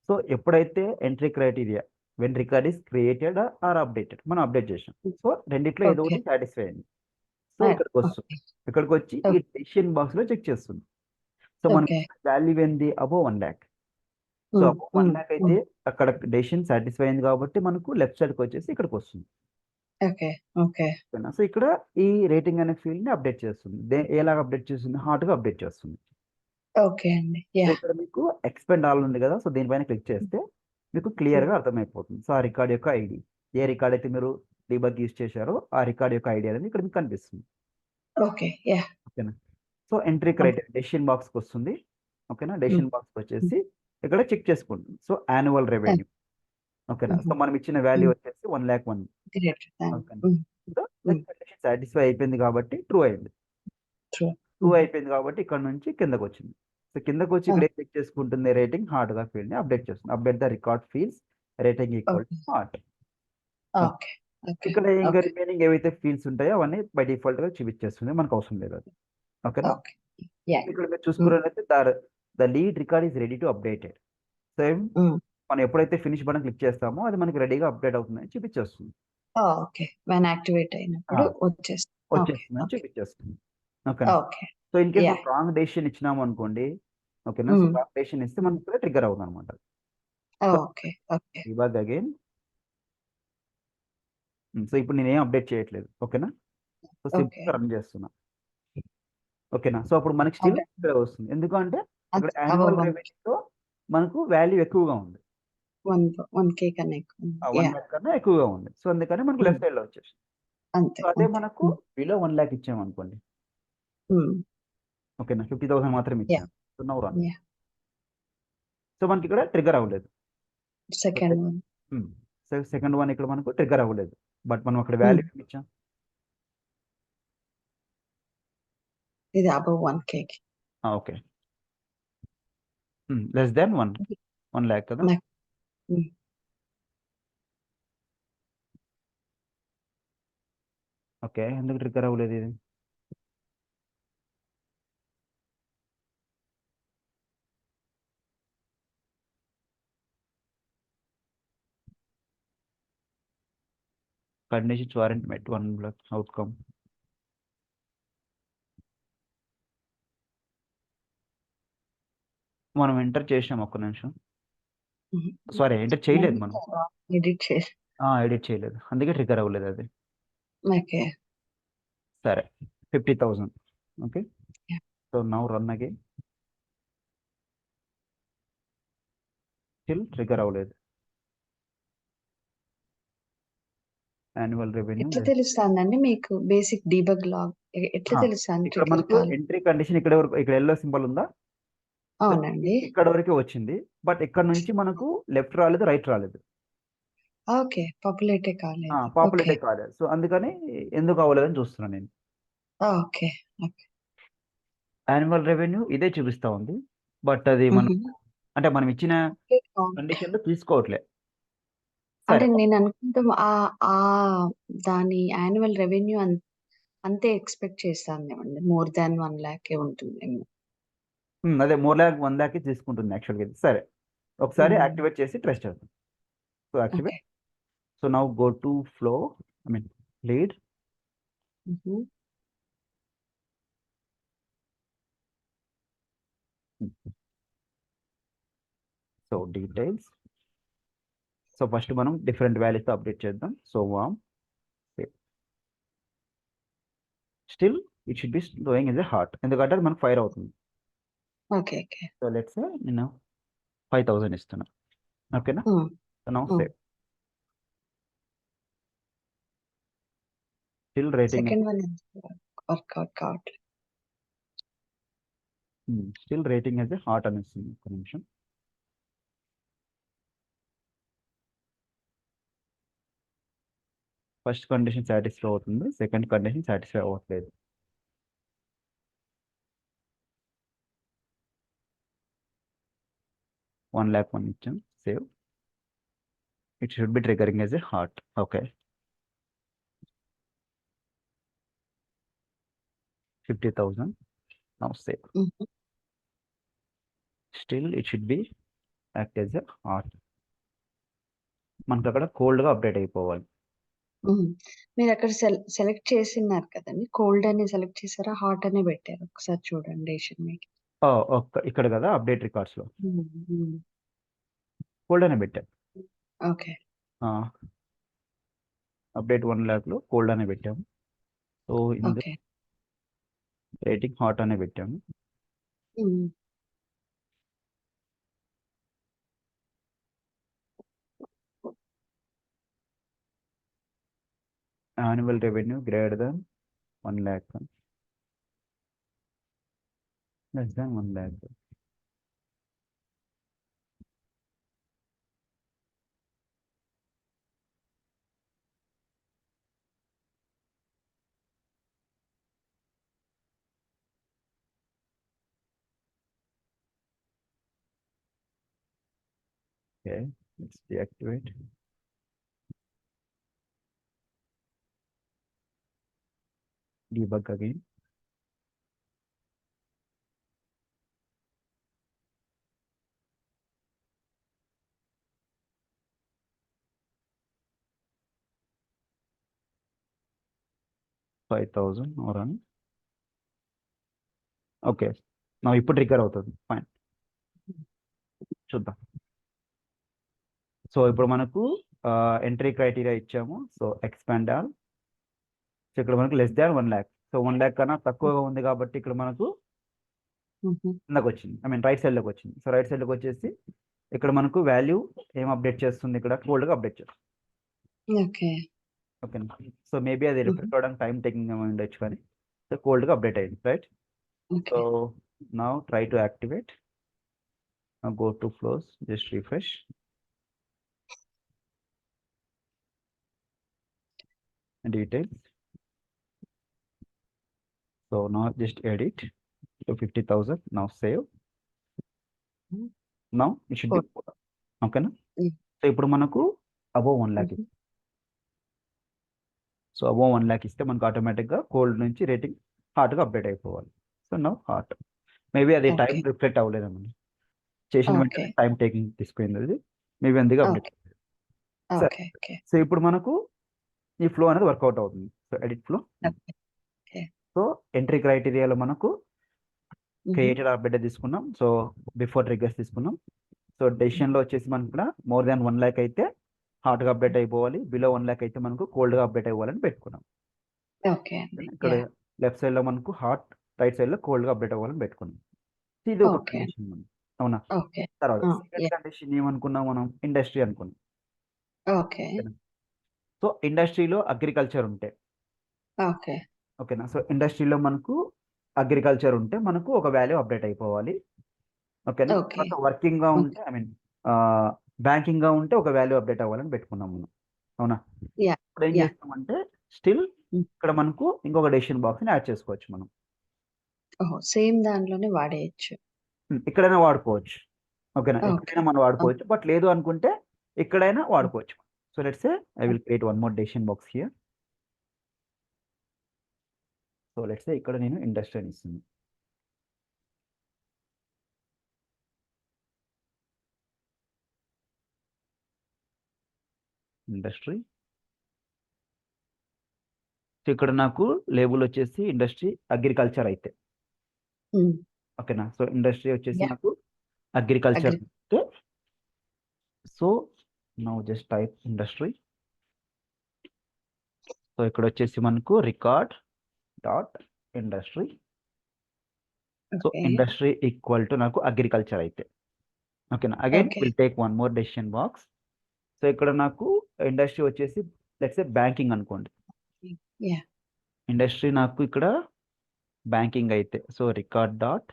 సో ఎప్పుడైతే entry criteria when record is created or updated మనం అప్డేట్ చేసాం. సో రెండిట్లో ఏదో ఒకటి సాటిస్ఫై అయింది. సో ఇక్కడికి వస్తుంది, ఇక్కడికి వచ్చి ఈ డెసిషన్ బాక్స్ లో చెక్ చేస్తుంది. సో మనకి వాల్యూ ఏంది, above 1 lakh. So above 1 lakh అయితే అక్కడ డెసిషన్ సాటిస్ఫై అయింది కాబట్టి మనకు లెఫ్ట్ సైడ్ కి వచ్చేసి ఇక్కడికి వస్తుంది. సో ఇక్కడ ఈ రేటింగ్ అనే ఫీల్డ్ ని అప్డేట్ చేస్తుంది. ఎలాగ అప్డేట్ చేస్తుంది, హాట్ గా అప్డేట్ చేస్తుంది. ఓకే అండి. ఇక్కడ మీకు ఎక్స్పెండ్ ఆల్ ఉంది కదా, సో దీనిపైన క్లిక్ చేస్తే మీకు క్లియర్ గా అర్థమైపోతుంది. సో ఆ రికార్డ్ యొక్క ఐడి, ఏ రికార్డ్ అయితే మీరు డీబగ్ యూజ్ చేశారో ఆ రికార్డ్ యొక్క ఐడి అనేది ఇక్కడ మీకు కనిపిస్తుంది. ఓకేనా. So entry criteria decision box కి వస్తుంది. ఓకేనా. డెసిషన్ బాక్స్ వచ్చేసి ఇక్కడ చెక్ చేసుకుంటుంది. So annual revenue. ఓకేనా. సో మనం ఇచ్చిన వాల్యూ వచ్చేసి 1,01,000. సాటిస్ఫై అయిపోయింది కాబట్టి ట్రూ అయింది. 2 అయిపోయింది కాబట్టి ఇక్కడ నుంచి కిందకొచ్చింది. సో కిందకొచ్చి ఇక్కడ ఏం చెక్ చేసుకుంటుంది రేటింగ్ హార్ట్‌గా ఫీల్డ్‌ని అప్డేట్ చేస్తుంది. Update the record fields rating equal to heart. Okay. Okay. ఇక్కడ ఇంకా ఓకే. రిమైనింగ్ ఏవైతే ఫీల్డ్స్ ఉంటాయో అవన్నీ బై డిఫాల్ట్‌గా చూపించేస్తుంది. మనకు అవసరం లేదు అది. ఓకేనా? ఓకే. యాహ్! ఇక్కడ మీరు చూసుకున్నట్లయితే the lead record is ready to updated. Same హ్మ్. మనం ఎప్పుడైతే ఫినిష్ బటన్ క్లిక్ చేస్తామో అది మనకి రెడీగా అప్డేట్ అవుతుందని చూపించేస్తుంది. ఓకే. వెన్ యాక్టివేట్ ఆ! అయినప్పుడు వచ్చేస్తుంది. ఓకే. వచ్చేస్తుందని ఓకే. చూపించేస్తుంది. ఓకేనా? ఓకే. సో, ఇన్ కేస్ మనం యాహ్! రాంగ్ డెసిషన్ ఇచ్చినామనుకోండి. ఓకేనా? సో, హ్మ్. రాంగ్ డెసిషన్ ఇస్తే హ్మ్. మనకి ఇక్కడ ట్రిగ్గర్ అవుతుందనమాట. So, okay. Okay. Debug again. So, ఇప్పుడు నేనేం అప్డేట్ చేయట్లేదు. ఓకేనా? So, okay. సింపుల్‌గా రన్ చేస్తున్నా. ఓకేనా? సో, అప్పుడు మనకి స్టిల్ అంటే ఇక్కడే వస్తుంది. ఎందుకంటే ఇక్కడ అంతే అబోవ్ యాన్యువల్ 1 రెవెన్యూలో మనకు వాల్యూ ఎక్కువగా ఉంది. 1,000 కన్నా ఎక్కువ ఉంది. 1,00,000 యాహ్! కన్నా ఎక్కువగా ఉంది. సో, అందుకని మనకు హ్మ్. లెఫ్ట్ సైడ్‌లో వచ్చేసింది. అంతే. సో, అదే అంతే. మనకు హ్మ్. బిలో 1,00,000 ఇచ్చామనుకోండి. హ్మ్. ఓకేనా? 50,000 మాత్రమే యాహ్! ఇచ్చాను. So, now run. Yeah! So, మనకిక్కడ ట్రిగ్గర్ అవ్వలేదు. So, second one. హ్మ్. సో, సెకండ్ వన్ ఇక్కడ మనకు ట్రిగ్గర్ అవ్వలేదు. బట్ మనం అక్కడ హ్మ్. వాల్యూ ఏమిచ్చాం? ఇది అబోవ్ 1,000కి. ఓకే. లెస్ థాన్ 1,00,000 కదా! నాకు హ్మ్. ఓకే. ఎందుకు ట్రిగ్గర్ అవ్వలేదు ఇది? కండిషన్స్ వారంట్ మెట్ 1 అవుట్‌కమ్. మనం ఎంటర్ చేసాం ఒక్క నిమిషం. హుహు. సారీ ఎంటర్ చేయలేదు మనం. ఎడిట్ చేసి ఎడిట్ చేయలేదు. అందుకే ట్రిగ్గర్ అవ్వలేదు అది. ఓకే. సరే. 50,000 okay. Yeah! So, now run again. Still trigger అవ్వలేదు. యాన్యువల్ రెవెన్యూ ఎట్లా తెలుస్తాందండి మీకు బేసిక్ డీబగ్ లాగ్ ఎట్లా తెలుస్తాంది ఇక్కడ ట్రిగ్గర్ మనకు కాల్? ఎంట్రీ కండిషన్ ఇక్కడ వరకు ఇక్కడ యెల్లో సింబల్ ఉందా? సో, అవునండి. ఇక్కడ వరకే వచ్చింది. బట్ ఇక్కడ నుంచి మనకు లెఫ్ట్ రాలేదు, రైట్ రాలేదు. ఓకే. పాపులేటే కాలేదు. ఓకే. పాపులేటే కాలేదు. సో, అందుకని ఎందుకు అవ్వలేదని చూస్తున్నాను నేను. ఓకే. ఓకే. యాన్యువల్ రెవెన్యూ ఇదే చూపిస్తా ఉంది. బట్ అది మనం హుహు. అంటే మనం ఇచ్చిన కౌంట్ కండిషన్‌లో తీసుకోవట్లే. అంటే సరే. నేననుకుంటాం దాని యాన్యువల్ రెవెన్యూ అంతే ఎక్స్‌పెక్ట్ చేస్తానేమండి. మోర్ థాన్ 1,00,000 ఉంటుందేమో. అదే మోర్ లాక్ 1,00,000 తీసుకుంటుంది యాక్చువల్‌గా ఇది. సరే. ఒకసారి హ్మ్. యాక్టివేట్ చేసి ట్రై చేద్దాం. So, okay. Activate. So, now go to flow I mean lead. హుహు. So, details. సో, ఫస్ట్ మనం డిఫరెంట్ వాల్యూస్‌తో అప్డేట్ చేద్దాం. So, warm save. Still it should be showing as a hot. ఎందుకంటే అది మనకు ఫైర్ అవుతుంది. Okay. Okay. So, let's say నేను 5,000 ఇస్తున్నా. ఓకేనా? Hmm. So, now hmm. Save. Still rating second one work out కావట్లేదు. Still rating as a hot అని వస్తుంది. ఒక్క నిమిషం. ఫస్ట్ కండిషన్ సాటిస్ఫై అవుతుంది. సెకండ్ కండిషన్ సాటిస్ఫై అవ్వట్లేదు. వన్ ల్యాక్ వన్ ఇచ్చాం. Save. It should be triggering as a hot. Okay. 50,000. Now save. హుహు. Still it should be act as a hot. మనకు అక్కడ కోల్డ్‌గా అప్డేట్ అయిపోవాలి. హ్మ్. మీరక్కడ సెలెక్ట్ చేసున్నారు కదండీ! కోల్డ్ అని సెలెక్ట్ చేసారా? హాట్ అనే పెట్టారా? ఒకసారి చూడండి డెసిషన్ మేకింగ్. ఇక్కడ కదా అప్డేట్ రికార్డ్స్‌లో. హ్మ్. హ్మ్. కోల్డ్ అనే పెట్టాం. ఓకే. ఆ! అప్డేట్ 1,00,000లో కోల్డ్ అనే పెట్టాము. సో, ఇందులో ఓకే. రేటింగ్ హాట్ అనే పెట్టాము. హ్మ్. Annual revenue greater than 1,00,000. Less than 1,00,000. Okay, let's deactivate. Debug again. $5,000 or on. Okay నా ఇప్పుడు ట్రిగ్గర్ అవుతుంది ఫైన్ చూద్దాం. సో ఇప్పుడు మనకు ఎంట్రీ క్రైటీరియా ఇచ్చాము. So expand all. సో ఇక్కడ మనకు less than 1 lakh. So 1 lakh కన్నా తక్కువగా ఉంది కాబట్టి ఇక్కడ మనకు కిందకు వచ్చింది, ఐ మీన్ రైట్ సైడ్లోకి వచ్చింది. సో రైట్ సైడ్లోకి వచ్చేసి ఇక్కడ మనకు వాల్యూ ఏం అప్డేట్ చేస్తుంది, ఇక్కడ కోల్డ్గా అప్డేట్ చేస్తుంది. ఓకేనా. సో మేబీ అది రిఫ్రెష్ అవ్వడానికి టైం టేకింగ్ ఉండొచ్చు, కానీ సో కోల్డ్గా అప్డేట్ అయింది, right. So now try to activate. Go to flows, just refresh. Details. So now just edit to 50,000. Now save. Now it should be okay na. So ఇప్పుడు మనకు above 1 lakh. So above 1 lakh ఇస్తే మనకు ఆటోమేటిక్గా cold నుంచి rating హార్ట్గా update అయిపోవాలి. So now heart maybe అది time reflect అవ్వలేదమ్మా, చేసిన వెంటనే టైం టేకింగ్ తీసుకుంది అది, మేబీ అందుకే అప్డేట్. సో ఇప్పుడు మనకు ఈ ఫ్లో అనేది వర్కౌట్ అవుతుంది. So edit flow. So entry క్రైటీరియాలో మనకు క్రియేటెడ్ అప్డేట్ తీసుకున్నాం. సో బిఫోర్ ట్రిగ్గర్స్ తీసుకున్నాం. సో డెసిషన్లో వచ్చేసి మనకు ఇక్కడ మోర్ దాన్ 1 lakh అయితే హార్ట్గా అప్డేట్ అయిపోవాలి, బిలో 1 lakh అయితే మనకు కోల్డ్గా అప్డేట్ అవ్వాలని పెట్టుకున్నాం. ఇక్కడ లెఫ్ట్ సైడ్ లో మనకు హాట్, రైట్ సైడ్ లో కోల్డ్ గా అప్డేట్ అవ్వాలని పెట్టుకున్నాం. ఇది ఒక కండిషన్ మనం, అవునా. తర్వాత సెకండ్ కండిషన్ ఏమనుకున్నాం మనం, ఇండస్ట్రీ అనుకున్నాం. సో ఇండస్ట్రీలో అగ్రికల్చర్ ఉంటే ఓకేనా. సో ఇండస్ట్రీలో మనకు అగ్రికల్చర్ ఉంటే మనకు ఒక వాల్యూ అప్డేట్ అయిపోవాలి, ఓకేనా. వర్కింగ్ గా ఉంటే ఐ మీన్ బ్యాంకింగ్ గా ఉంటే ఒక వాల్యూ అప్డేట్ అవ్వాలని పెట్టుకున్నాం మనం, అవునా. ఇప్పుడు ఏం చేస్తామంటే స్టిల్ ఇక్కడ మనకు ఇంకొక డెసిషన్ బాక్స్ ని యాడ్ చేసుకోవచ్చు మనం. సేమ్ దాంట్లోనే వాడేయచ్చు, ఇక్కడైనా వాడుకోవచ్చు, ఓకేనా. ఎక్కడైనా మనం వాడుకోవచ్చు, బట్ లేదు అనుకుంటే ఇక్కడైనా వాడుకోవచ్చు. So let's say I will create one more decision box here. So let's సే ఇక్కడ నేను ఇండస్ట్రీ అని ఇస్తున్నాను. ఇండస్ట్రీ. సో ఇక్కడ నాకు లేబుల్ వచ్చేసి ఇండస్ట్రీ అగ్రికల్చర్ అయితే, ఓకేనా. సో ఇండస్ట్రీ వచ్చేసి నాకు అగ్రికల్చర్ అయితే, so now just type industry. So ఇక్కడ వచ్చేసి మనకు record dot industry. So industry equal to నాకు అగ్రికల్చర్ అయితే, ఓకేనా. Again will take one more decision box. So ఇక్కడ నాకు ఇండస్ట్రీ వచ్చేసి లెట్స్ సే బ్యాంకింగ్ అనుకోండి. ఇండస్ట్రీ నాకు ఇక్కడ బ్యాంకింగ్ అయితే, సో రికార్డ్ డాట్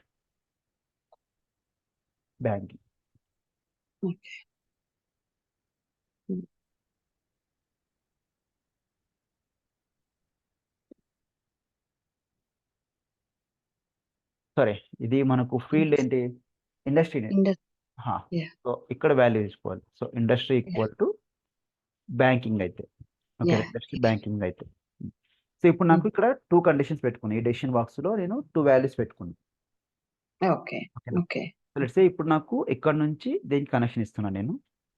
బ్యాంకింగ్. సరే, ఇది మనకు ఫీల్డ్ ఏంటి, ఇండస్ట్రీ. సో ఇక్కడ వాల్యూ తీసుకోవాలి. So industry equal to banking అయితే, ఓకే. ఇండస్ట్రీ బ్యాంకింగ్ అయితే. సో ఇప్పుడు నాకు ఇక్కడ 2 కండిషన్స్ పెట్టుకున్నాను. ఈ డెసిషన్ బాక్స్ లో నేను 2 వాల్యూస్ పెట్టుకున్నాను. సో లెట్స్ సే ఇప్పుడు నాకు ఇక్కడ నుంచి దీనికి కనెక్షన్ ఇస్తున్నాను నేను,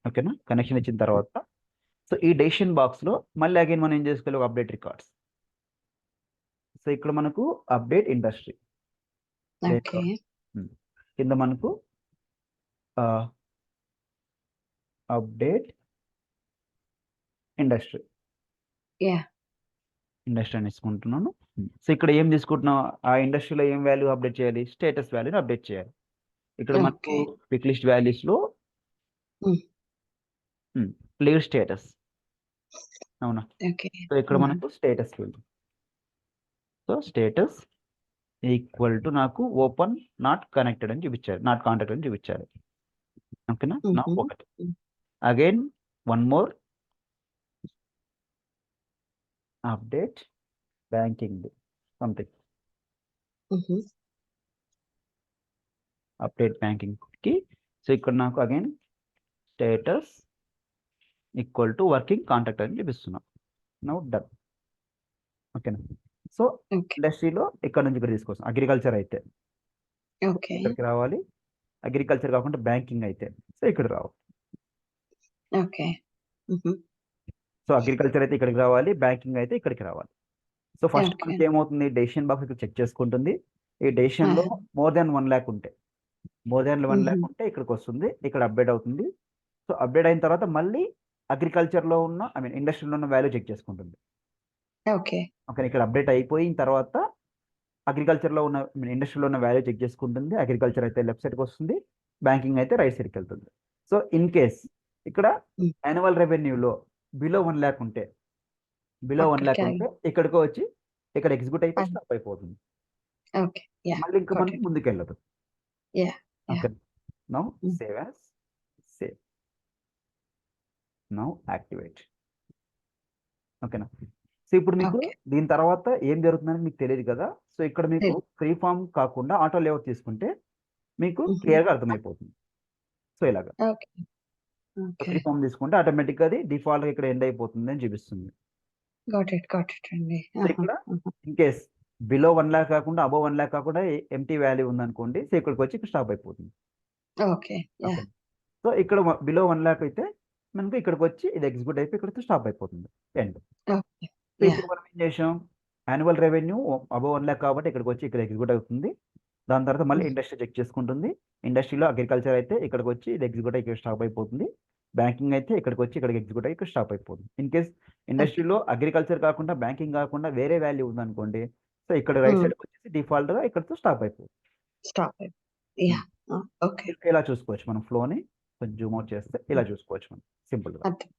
ఓకేనా. కనెక్షన్ ఇచ్చిన తర్వాత సో ఈ డెసిషన్ బాక్స్ లో మళ్ళీ అగైన్ మనం ఏం చేసుకోవాలి, అప్డేట్ రికార్డ్స్. సో ఇక్కడ మనకు అప్డేట్ ఇండస్ట్రీ, కింద మనకు అప్డేట్ ఇండస్ట్రీ అని తీసుకుంటున్నాను. సో ఇక్కడ ఏం తీసుకుంటున్నాం, ఆ ఇండస్ట్రీలో ఏం వాల్యూ అప్డేట్ చేయాలి, స్టేటస్ వాల్యూని అప్డేట్ చేయాలి. ఇక్కడ మనకు పిక్ లిస్ట్ వాల్యూస్ లో లీవ్ స్టేటస్, అవునా. సో ఇక్కడ మనకు status field. So status equal to నాకు ఓపెన్ నాట్ కనెక్టెడ్ అని చూపించారు, నాట్ కాంటాక్ట్ అని చూపించారు, ఓకేనా. నా ఒకటి again one more update banking something, update banking కి. సో ఇక్కడ నాకు again status equal to working contact అని చూపిస్తున్నాం. Now done. ఓకేనా. So okay. ఇండస్ట్రీలో ఇక్కడ నుంచి ఇక్కడ తీసుకొస్తాం. అగ్రికల్చర్ అయితే ఓకే. ఇక్కడికి రావాలి. అగ్రికల్చర్ కాకుండా బ్యాంకింగ్ అయితే సో ఇక్కడ రావాలి. ఓకే. హుహు. సో అగ్రికల్చర్ అయితే ఇక్కడికి రావాలి. బ్యాంకింగ్ అయితే ఇక్కడికి రావాలి. So first okay. మనకి ఏమవుతుంది, డెసిషన్ బాక్స్ ఇక్కడ చెక్ చేసుకుంటుంది. ఈ డెసిషన్లో ఆహా! మోర్ దాన్ 1 lakh ఉంటే, మోర్ దాన్ 1 lakh హుహు. ఉంటే ఇక్కడికి వస్తుంది. ఇక్కడ అప్డేట్ అవుతుంది. సో అప్డేట్ అయిన తర్వాత మళ్ళీ అగ్రికల్చర్లో ఉన్న ఇండస్ట్రీలో ఉన్న వాల్యూ చెక్ చేసుకుంటుంది. ఓకే. ఓకే. ఇక్కడ అప్డేట్ అయిపోయిన తర్వాత అగ్రికల్చర్లో ఉన్న ఇండస్ట్రీలో ఉన్న వాల్యూ చెక్ చేసుకుంటుంది. అగ్రికల్చర్ అయితే లెఫ్ట్ సైడ్కి వస్తుంది. బ్యాంకింగ్ అయితే రైట్ సైడ్కి వెళ్తుంది. సో ఇన్ కేస్ ఇక్కడ హ్మ్. యాన్యువల్ రెవెన్యూలో బిలో 1 lakh ఉంటే, అక్కడికి ఆగి ఇక్కడికి వచ్చి ఇక్కడ ఎగ్జిక్యూట్ అయిపోయి ఆగి స్టాప్ అయిపోతుంది. ఓకే. యాహ్! మళ్ళీ ఇంకా గాట్ మనకి ఇట్. ముందుకెళ్ళదు. Yeah! Yeah! Okay. Now hmm. Save as, save. Now activate. ఓకేనా. సో ఇప్పుడు మీకు ఓకే. దీని తర్వాత ఏం జరుగుతుందని మీకు తెలియదు కదా. సో ఇక్కడ మీకు తెలీదు. ఫ్రీ ఫామ్ కాకుండా ఆటో లేఅవుట్ తీసుకుంటే మీకు హుహు. క్లియర్‌గా అర్థమైపోతుంది. సో ఇలాగా. Okay. So okay. Free form తీసుకుంటే ఆటోమేటిక్‌గా అది డిఫాల్ట్‌గా ఇక్కడ ఎండ్ అయిపోతుంది అని చూపిస్తుంది. గాట్ ఇట్ అండి. సో ఆహా! ఇక్కడ ఆహా! ఇన్ కేస్ బిలో 1 lakh కాకుండా అబోవ్ 1 lakh కాకుండా ఎంప్టీ వాల్యూ ఉందనుకోండి. సో ఇక్కడికి వచ్చి ఇక్కడ స్టాప్ అయిపోతుంది. ఓకే. యాహ్! ఓకే. సో ఇక్కడ బిలో 1 lakh అయితే మనకు ఇక్కడికి వచ్చి ఇది ఎగ్జిక్యూట్ అయిపోయి ఇక్కడితో స్టాప్ అయిపోతుంది. ఎండ్. ఓకే. So yeah! ఇప్పుడు మనం ఏం చేసాం, యాన్యువల్ రెవెన్యూ అబోవ్ 1 lakh కాబట్టి ఇక్కడికి వచ్చి ఇక్కడ ఎగ్జిక్యూట్ అవుతుంది. దాని తర్వాత మళ్ళీ హ్మ్. ఇండస్ట్రీ చెక్ చేసుకుంటుంది. ఇండస్ట్రీలో అగ్రికల్చర్ అయితే ఇక్కడికి వచ్చి ఇది ఎగ్జిక్యూట్ అయ్యి ఇక్కడ స్టాప్ అయిపోతుంది. బ్యాంకింగ్ అయితే ఇక్కడికి వచ్చి ఇక్కడికి ఎగ్జిక్యూట్ అయ్యి ఇక్కడ స్టాప్ అయిపోతుంది. In case okay. ఇండస్ట్రీలో అగ్రికల్చర్ కాకుండా బ్యాంకింగ్ కాకుండా వేరే వాల్యూ ఉందనుకోండి. సో ఇక్కడ రైట్ హ్మ్. సైడ్‌కి వచ్చేసి డిఫాల్ట్‌గా ఇక్కడితో స్టాప్ అయిపోతుంది. స్టాప్ అయిపోయింది. హ్మ్. యాహ్! ఆ! ఓకే. ఇలా చూసుకోవచ్చు మనం ఫ్లోని. కొంచెం జూమ్ అవుట్ చేస్తే ఇలా హ్మ్. చూసుకోవచ్చు మనం సింపుల్‌గా. అర్థం.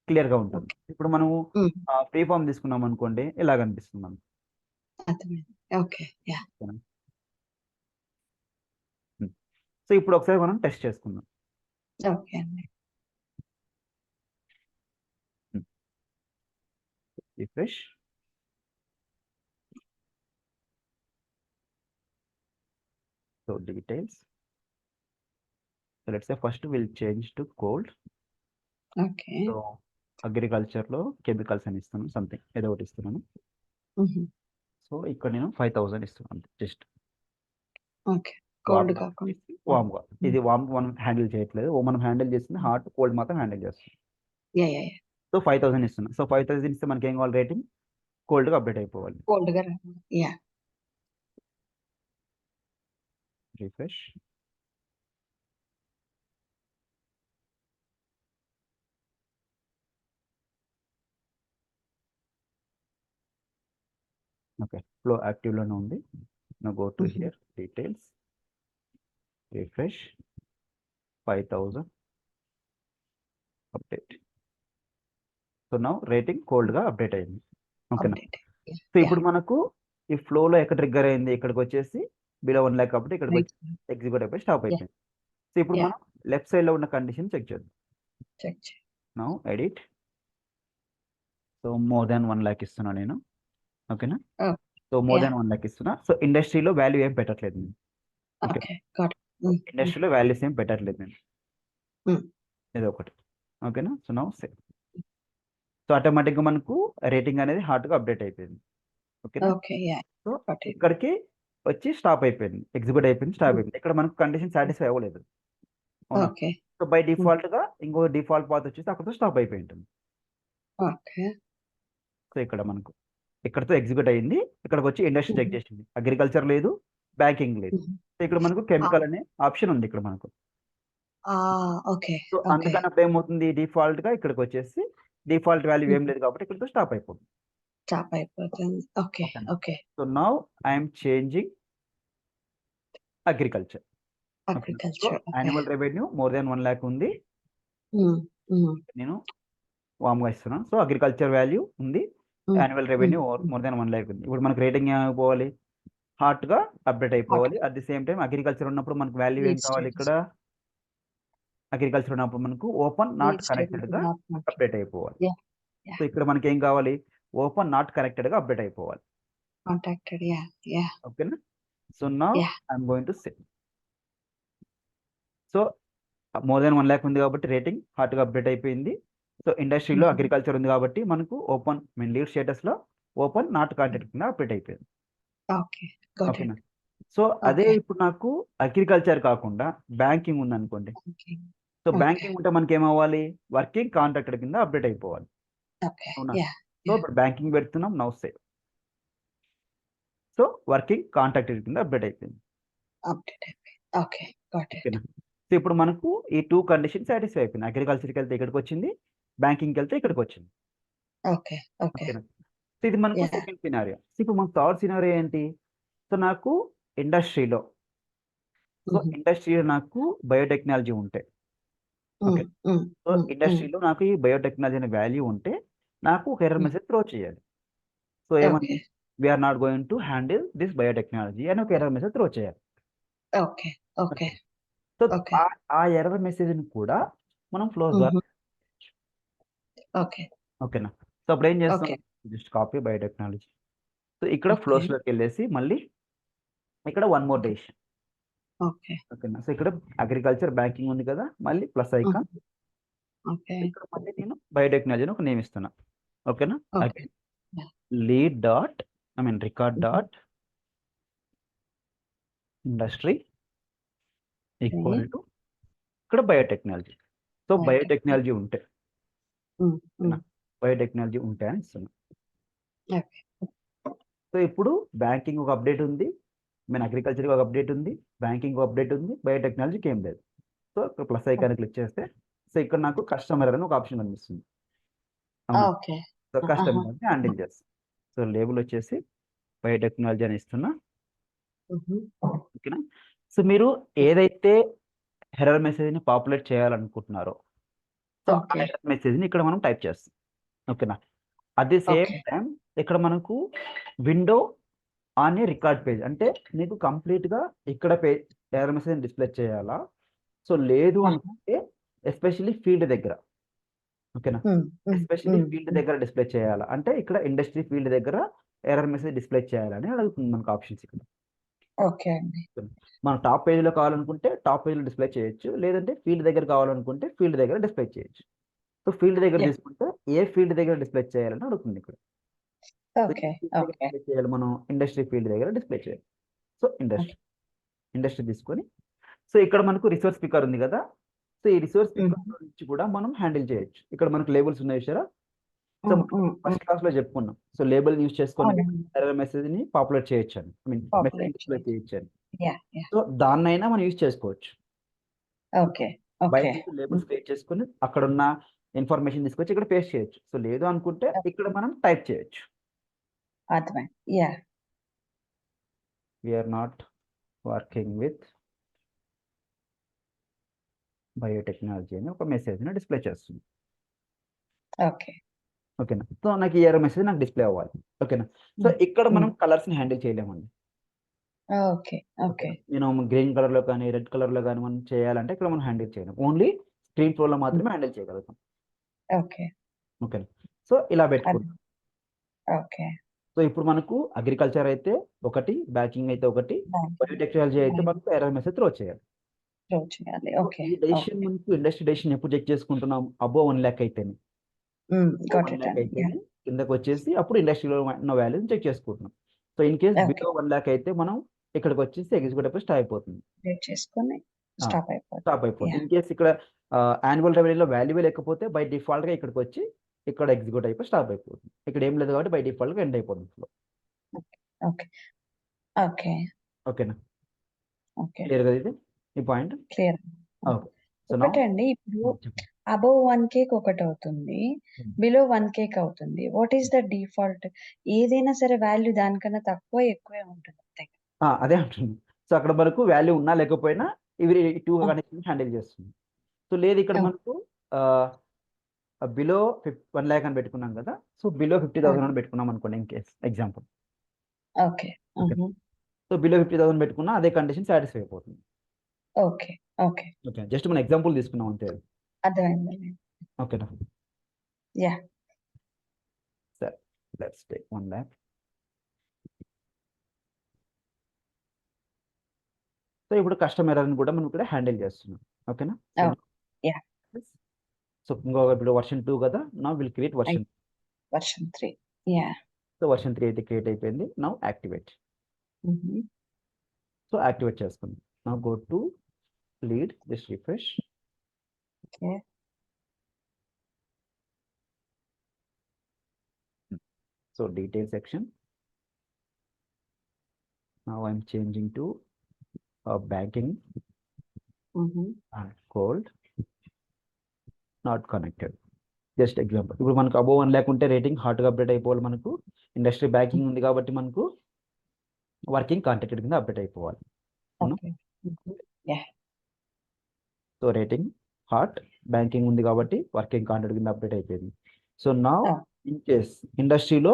క్లియర్‌గా ఉంటుంది. ఓకే. ఇప్పుడు మనము హ్మ్. ఫ్రీ ఫార్మ్ తీసుకున్నాం అనుకోండి ఇలా కనిపిస్తుంది మనకు. అర్థమైంది. ఓకే. యాహ్! ఓకేనా. హ్మ్. సో ఇప్పుడు ఒకసారి మనం టెస్ట్ చేసుకుందాం. ఓకే అండి. Hmm. Refresh. So details. So let's say first will change to cold. Okay. So అగ్రికల్చర్‌లో కెమికల్స్ అని ఇస్తున్నాను. సంథింగ్ ఏదో ఒకటి ఇస్తున్నాను. హుహు. సో ఇక్కడ నేను 5000 ఇస్తున్నాను అంతే జస్ట్. ఓకే. కోల్డ్ వార్మ్‌గా కాకుండా. వచ్చేసి హ్మ్. వార్మ్‌గా. హ్మ్. ఇది వార్మ్ మనం హ్యాండిల్ చేయట్లేదు. మనం హ్యాండిల్ చేస్తుంది హ్మ్. హాట్, కోల్డ్ మాత్రం హ్యాండిల్ చేస్తుంది. యాహ్! సో 5000 ఇస్తున్నా. సో 5000 ఇస్తే మనకేం కావాలి, రేటింగ్ కోల్డ్‌గా అప్డేట్ అయిపోవాలి. కోల్డ్‌గా రావాలి. యాహ్! రిఫ్రెష్. ఓకే. ఫ్లో యాక్టివ్‌లోనే ఉంది. నౌ గో టు హుహు. Here details. Refresh. 5000 update. So now rating కోల్డ్‌గా అప్డేట్ అయింది. ఓకేనా. అప్డేట్. యాహ్! So yeah! ఇప్పుడు మనకు ఈ ఫ్లోలో ఎక్కడ ట్రిగ్గర్ అయింది, ఇక్కడికొచ్చేసి బిలో 1 lakh కాబట్టి ఇక్కడికొచ్చి రైట్. ఎగ్జిక్యూట్ అయిపోయి స్టాప్ యాహ్! అయిపోయింది. సో ఇప్పుడు యాహ్! మనం లెఫ్ట్ సైడ్‌లో ఉన్న కండిషన్ చెక్ చేద్దాం. చెక్ చేయి. Now edit. So more than 1 lakh ఇస్తున్నా నేను. ఓకేనా. Oh! So more yeah! Than 1 lakh ఇస్తున్నా. సో ఇండస్ట్రీలో వాల్యూ ఏం పెట్టట్లేదు నేను. Okay. Okay. Got it. Hmm. Hmm. ఇండస్ట్రీలో వాల్యూస్ ఏం పెట్టట్లేదు నేను. హ్మ్. ఇదొకటి. ఓకేనా. So now save. సో ఆటోమేటిక్‌గా మనకు రేటింగ్ అనేది హార్ట్‌గా అప్డేట్ అయిపోయింది. ఓకేనా. Okay. Yeah! So got it. ఇక్కడికి వచ్చి స్టాప్ అయిపోయింది. ఎగ్జిక్యూట్ అయిపోయింది. స్టాప్ హ్మ్. అయిపోయింది. ఇక్కడ మనకు కండిషన్ సాటిస్ఫై అవ్వలేదు. అవునా. ఓకే. సో బై హ్మ్. డిఫాల్ట్‌గా ఇంకో డిఫాల్ట్ పాత్ వచ్చేసి అక్కడితో స్టాప్ అయిపోయి ఉంటుంది. ఓకే. సో ఇక్కడ మనకు ఇక్కడితో ఎగ్జిక్యూట్ అయింది. ఇక్కడికొచ్చి ఇండస్ట్రీ చెక్ హుహు. చేసింది. అగ్రికల్చర్ లేదు, బ్యాంకింగ్ లేదు. హుహు. సో ఇక్కడ మనకు ఆ! కెమికల్ అనే ఆప్షన్ ఉంది ఇక్కడ మనకు. ఆ! ఓకే. So okay. అందుకని అప్పుడు ఏమవుతుంది, డిఫాల్ట్‌గా ఇక్కడికొచ్చేసి డిఫాల్ట్ వాల్యూ ఏం హ్మ్. లేదు కాబట్టి ఇక్కడితో స్టాప్ అయిపోతుంది. చాప్ అయిపోతుంది. ఓకే. ఓకేనా. Okay. So now I am changing agriculture. ఓకేనా. So agriculture. Okay. Annual revenue more than 1 lakh ఉంది. హ్మ్. హ్మ్. నేను వార్మ్‌గా ఇస్తున్నాను. సో అగ్రికల్చర్ వాల్యూ ఉంది. హ్మ్. యాన్యువల్ హ్మ్. రెవెన్యూ హ్మ్. మోర్ దాన్ 1 lakh ఉంది. ఇప్పుడు మనకు రేటింగ్ ఏమైపోవాలి, హార్ట్‌గా అప్డేట్ హాట్. అయిపోవాలి. At the same time agriculture ఉన్నప్పుడు మనకు వాల్యూ ఏం రీడ్ కావాలి స్టేటస్. ఇక్కడ, అగ్రికల్చర్ ఉన్నప్పుడు మనకు ఓపెన్ నాట్ రీడ్ స్టేటస్ కనెక్టెడ్‌గా నాట్ మ్యాచింగ్. అప్డేట్ అయిపోవాలి. యాహ్! So yeah! ఇక్కడ మనకేం కావాలి, ఓపెన్ నాట్ కనెక్టెడ్‌గా అప్డేట్ అయిపోవాలి. కాంటాక్టెడ్. యాహ్! యాహ్! ఓకేనా. So now yeah! I am going to save. So more than 1 lakh ఉంది కాబట్టి రేటింగ్ హార్ట్గా అప్డేట్ అయిపోయింది. సో ఇండస్ట్రీలో అగ్రికల్చర్ ఉంది కాబట్టి మనకు ఓపెన్ లీడ్ స్టేటస్లో ఓపెన్ నాట్ కాంటాక్ట్ కింద అప్డేట్ అయిపోయింది. ఓకే. గాట్ ఓకేనా. ఇట్. సో అదే ఓకే. ఇప్పుడు నాకు అగ్రికల్చర్ కాకుండా బ్యాంకింగ్ ఉందనుకోండి. ఓకే. So okay. బ్యాంకింగ్ ఉంటే మనకి ఏమవ్వాలి, వర్కింగ్ కాంట్రాక్టర్ కింద అప్డేట్ అయిపోవాలి. ఓకే. అవునా. యాహ్! So yeah! ఇప్పుడు బ్యాంకింగ్ పెడుతున్నాం, now save. So working contractor కింద అప్డేట్ అయిపోయింది. అప్డేట్ అయిపోయింది. ఓకే. Got it. ఓకేనా. సో ఇప్పుడు మనకు ఈ 2 కండిషన్ సాటిస్ఫై అయిపోయింది. అగ్రికల్చర్కి వెళ్తే ఇక్కడికి వచ్చింది, బ్యాంకింగ్కి వెళ్తే ఇక్కడికి వచ్చింది. ఓకే. ఓకే. ఓకేనా. సో ఇది మనకు యాహ్! Second scenario. సో ఇప్పుడు మనకు థర్డ్ సినారియో ఏంటి, సో నాకు ఇండస్ట్రీలో నాకు బయోటెక్నాలజీ ఉంటే, ఓకే. సో ఇండస్ట్రీలో నాకు ఈ బయోటెక్నాలజీ అనే వాల్యూ ఉంటే నాకు ఒక ఎర్రర్ మెసేజ్ త్రో చేయాలి. సో ఏమని, okay. We're not going to handle this biotechnology అని ఒక ఎర్రర్ మెసేజ్ త్రో చేయాలి. ఓకే. ఓకే. So okay. ఆ ఎర్రర్ మెసేజ్ని కూడా మనం ఫ్లోస్ ద్వారా ఓకే. ఓకేనా. సో అప్పుడు ఏం చేస్తాం, okay. Just copy biotechnology. So ఇక్కడ ఓకే. ఫ్లోస్లోకి వెళ్ళేసి మళ్ళీ ఇక్కడ వన్ మోర్ డెసిషన్. ఓకే. ఓకేనా. సో ఇక్కడ అగ్రికల్చర్ బ్యాంకింగ్ ఉంది కదా, మళ్ళీ ప్లస్ ఐకాన్. ఓకే. ఇక్కడ మళ్ళీ నేను బయోటెక్నాలజీని ఒక నేమ్ ఇస్తున్నా. ఓకేనా. Okay. Lead dot record dot industry equal to ఇక్కడ బయోటెక్నాలజీ. సో బయోటెక్నాలజీ ఉంటే బయోటెక్నాలజీ ఉంటే అని ఇస్తున్నా. ఓకే. సో ఇప్పుడు బ్యాంకింగ్ ఒక అప్డేట్ ఉంది, అగ్రికల్చర్కి ఒక అప్డేట్ ఉంది, బ్యాంకింగ్ ఒక అప్డేట్ ఉంది, బయోటెక్నాలజీకి ఏం లేదు. సో ఇక్కడ ప్లస్ ఐకాన్ క్లిక్ చేస్తే సో ఇక్కడ నాకు కస్టమర్ అని ఒక ఆప్షన్ కనిపిస్తుంది. అవునా. ఓకే. సో కస్టమర్ అని హ్యాండిల్ చేస్తాం. సో లేబుల్ వచ్చేసి బయోటెక్నాలజీ అని ఇస్తున్నా. ఓకేనా. సో మీరు ఏదైతే ఎర్రర్ మెసేజ్ని పాపులేట్ చేయాలనుకుంటున్నారో సో ఆ ఓకే. ఎర్రర్ మెసేజ్ని ఇక్కడ మనం టైప్ చేస్తాం. ఓకేనా. At the same okay. Time ఇక్కడ మనకు window on a record page, అంటే మీకు కంప్లీట్గా ఇక్కడ ఎర్రర్ మెసేజ్ డిస్ప్లే చేయాలా, సో లేదు అనుకుంటే ఎస్పెషల్లీ ఫీల్డ్ దగ్గర. ఓకేనా. ఎస్పెషల్లీ ఫీల్డ్ దగ్గర డిస్ప్లే చేయాలా అంటే ఇక్కడ ఇండస్ట్రీ ఫీల్డ్ దగ్గర ఎర్రర్ మెసేజ్ డిస్ప్లే చేయాలని అడుగుతుంది మనకు ఆప్షన్స్ ఇక్కడ. ఓకే అండి. మనం టాప్ పేజ్లో కావాలనుకుంటే టాప్ పేజ్లో డిస్ప్లే చేయొచ్చు, లేదంటే ఫీల్డ్ దగ్గర కావాలనుకుంటే ఫీల్డ్ దగ్గర డిస్ప్లే చేయొచ్చు. సో ఫీల్డ్ దగ్గర Yeah. తీసుకుంటే ఏ ఫీల్డ్ దగ్గర డిస్ప్లే చేయాలని అడుగుతుంది ఇక్కడ. ఓకే. ఓకే. డిస్ప్లే చేయాలి, మనం ఇండస్ట్రీ ఫీల్డ్ దగ్గర డిస్ప్లే చేయాలి. సో ఇండస్ట్రీ తీసుకొని సో ఇక్కడ మనకు రిసోర్స్ పికర్ ఉంది కదా, సో ఈ రిసోర్స్ పికర్ నుంచి కూడా మనం హ్యాండిల్ చేయొచ్చు. ఇక్కడ మనకు లేబుల్స్ ఉన్నాయి చూసారా. సో ఫస్ట్ క్లాస్ లో చెప్పుకున్నాం. సో లేబుల్ యూజ్ చేసుకొని ఎర్రర్ మెసేజ్ ని పాపులేట్ చేయొచ్చు అని, మెసేజ్ డిస్ప్లే చేయొచ్చు అని. సో దాన్నైనా మనం యూజ్ చేసుకోవచ్చు. ఓకే. బయట ఓకే. లేబుల్స్ క్రియేట్ చేసుకొని అక్కడ ఉన్న ఇన్ఫర్మేషన్ తీసుకొచ్చి ఇక్కడ పేస్ట్ చేయొచ్చు. సో లేదు అనుకుంటే ఇక్కడ మనం టైప్ చేయొచ్చు. అర్థమైంది. Yeah. We're not working with biotechnology అని ఒక మెసేజ్ని డిస్ప్లే చేస్తుంది. ఓకే. ఓకేనా. సో నాకు ఈ ఎర్రర్ మెసేజ్ నాకు డిస్ప్లే అవ్వాలి. ఓకేనా. సో ఇక్కడ మనం కలర్స్ని హ్యాండిల్ చేయలేమండి. ఓకే. ఓకే. నేను గ్రీన్ కలర్లో కానీ రెడ్ కలర్లో కానీ మనం చేయాలంటే ఇక్కడ మనం హ్యాండిల్ చేయలేం. ఓన్లీ స్క్రీన్ ఫ్లోలో మాత్రమే హ్యాండిల్ చేయగలుగుతాం. ఓకే. ఓకేనా. సో ఇలా పెట్టుకుంటాం. ఓకే. సో ఇప్పుడు మనకు అగ్రికల్చర్ అయితే ఒకటి, బ్యాంకింగ్ అయితే ఒకటి, బయోటెక్నాలజీ అయితే మనకు ఎర్రర్ మెసేజ్ త్రో చేయాలి. ఓకే. ఈ డెసిషన్ మనకు ఇండస్ట్రీ డెసిషన్ ఎప్పుడు చెక్ చేసుకుంటున్నాం, అబోవ్ 1 lakh అయితేనే. 1 lakh అయితేనే కిందకు వచ్చేసి అప్పుడు ఇండస్ట్రీలో ఉన్న వాల్యూని చెక్ చేసుకుంటున్నాం. So in case below 1 lakh అయితే మనం ఇక్కడికి వచ్చేసి ఎగ్జిక్యూటివ్ స్టాప్ అయిపోతుంది. స్టాప్ అయిపోతుంది. ఇన్ కేస్ ఇక్కడ యాన్యువల్ రెవెన్యూలో వాల్యూ లేకపోతే బై డిఫాల్ట్ గా ఇక్కడికి వచ్చి ఇక్కడ ఎగ్జిక్యూట్ అయిపోయి స్టాప్ అయిపోతుంది. ఇక్కడ ఏం లేదు కాబట్టి బై డిఫాల్ట్ గా ఎండ్ అయిపోతుంది ఫ్లో. ఓకే. ఓకే. ఓకేనా. ఓకే. క్లియర్ కదా ఇది ఈ పాయింట్. క్లియర్. ఓకే. సో ఒకటండి, ఇప్పుడు అబోవ్ 1K ఒకటి అవుతుంది, బిలో 1K అవుతుంది. What is the default? ఏదైనా సరే వాల్యూ దానికన్నా తక్కువ ఎక్కువే ఉంటుంది. అదే అంటుంది. సో అక్కడ మనకు వాల్యూ ఉన్నా లేకపోయినా ఇవి 2 కండిషన్ హ్యాండిల్ చేస్తుంది. సో లేదు ఇక్కడ మనకు బిలో 1 lakh అని పెట్టుకున్నాం కదా, సో బిలో 50,000 అని పెట్టుకున్నాం అనుకోండి in case example. Okay. So below 50,000 పెట్టుకున్నా అదే కండిషన్ సాటిస్ఫై అయిపోతుంది. ఓకే. ఓకే. ఓకే. జస్ట్ మనం ఎగ్జాంపుల్ తీసుకున్నాం అంతే. అర్థమైంది. ఓకేనా. యా. సరే, let's take 1 lakh. So so ఇప్పుడు కస్టమర్ ఎర్రర్ని కూడా మనం ఇక్కడ హ్యాండిల్ చేస్తున్నాం. ఓకేనా? So Yeah. సో ఇంకొక ఇప్పుడు వర్షన్ 2 కదా, now will create version. Version 3. Yeah. So version 3 అయితే క్రియేట్ అయిపోయింది. Now activate. సో యాక్టివేట్ చేసుకుందాం. Now go to lead, just refresh. Okay. So detail section. Now I'm changing to banking and cold, not connected. Just example, ఇప్పుడు మనకు above 1 lakh ఉంటే rating హాట్గా update అయిపోవాలి. మనకు industry banking ఉంది కాబట్టి మనకు వర్కింగ్ కాంటాక్టెడ్ కింద అప్డేట్ అయిపోవాలి. సో రేటింగ్ హాట్, బ్యాంకింగ్ ఉంది కాబట్టి వర్కింగ్ కాంటాక్ట్ కింద అప్డేట్ అయిపోయింది. సో నా ఇన్ కేస్ ఇండస్ట్రీలో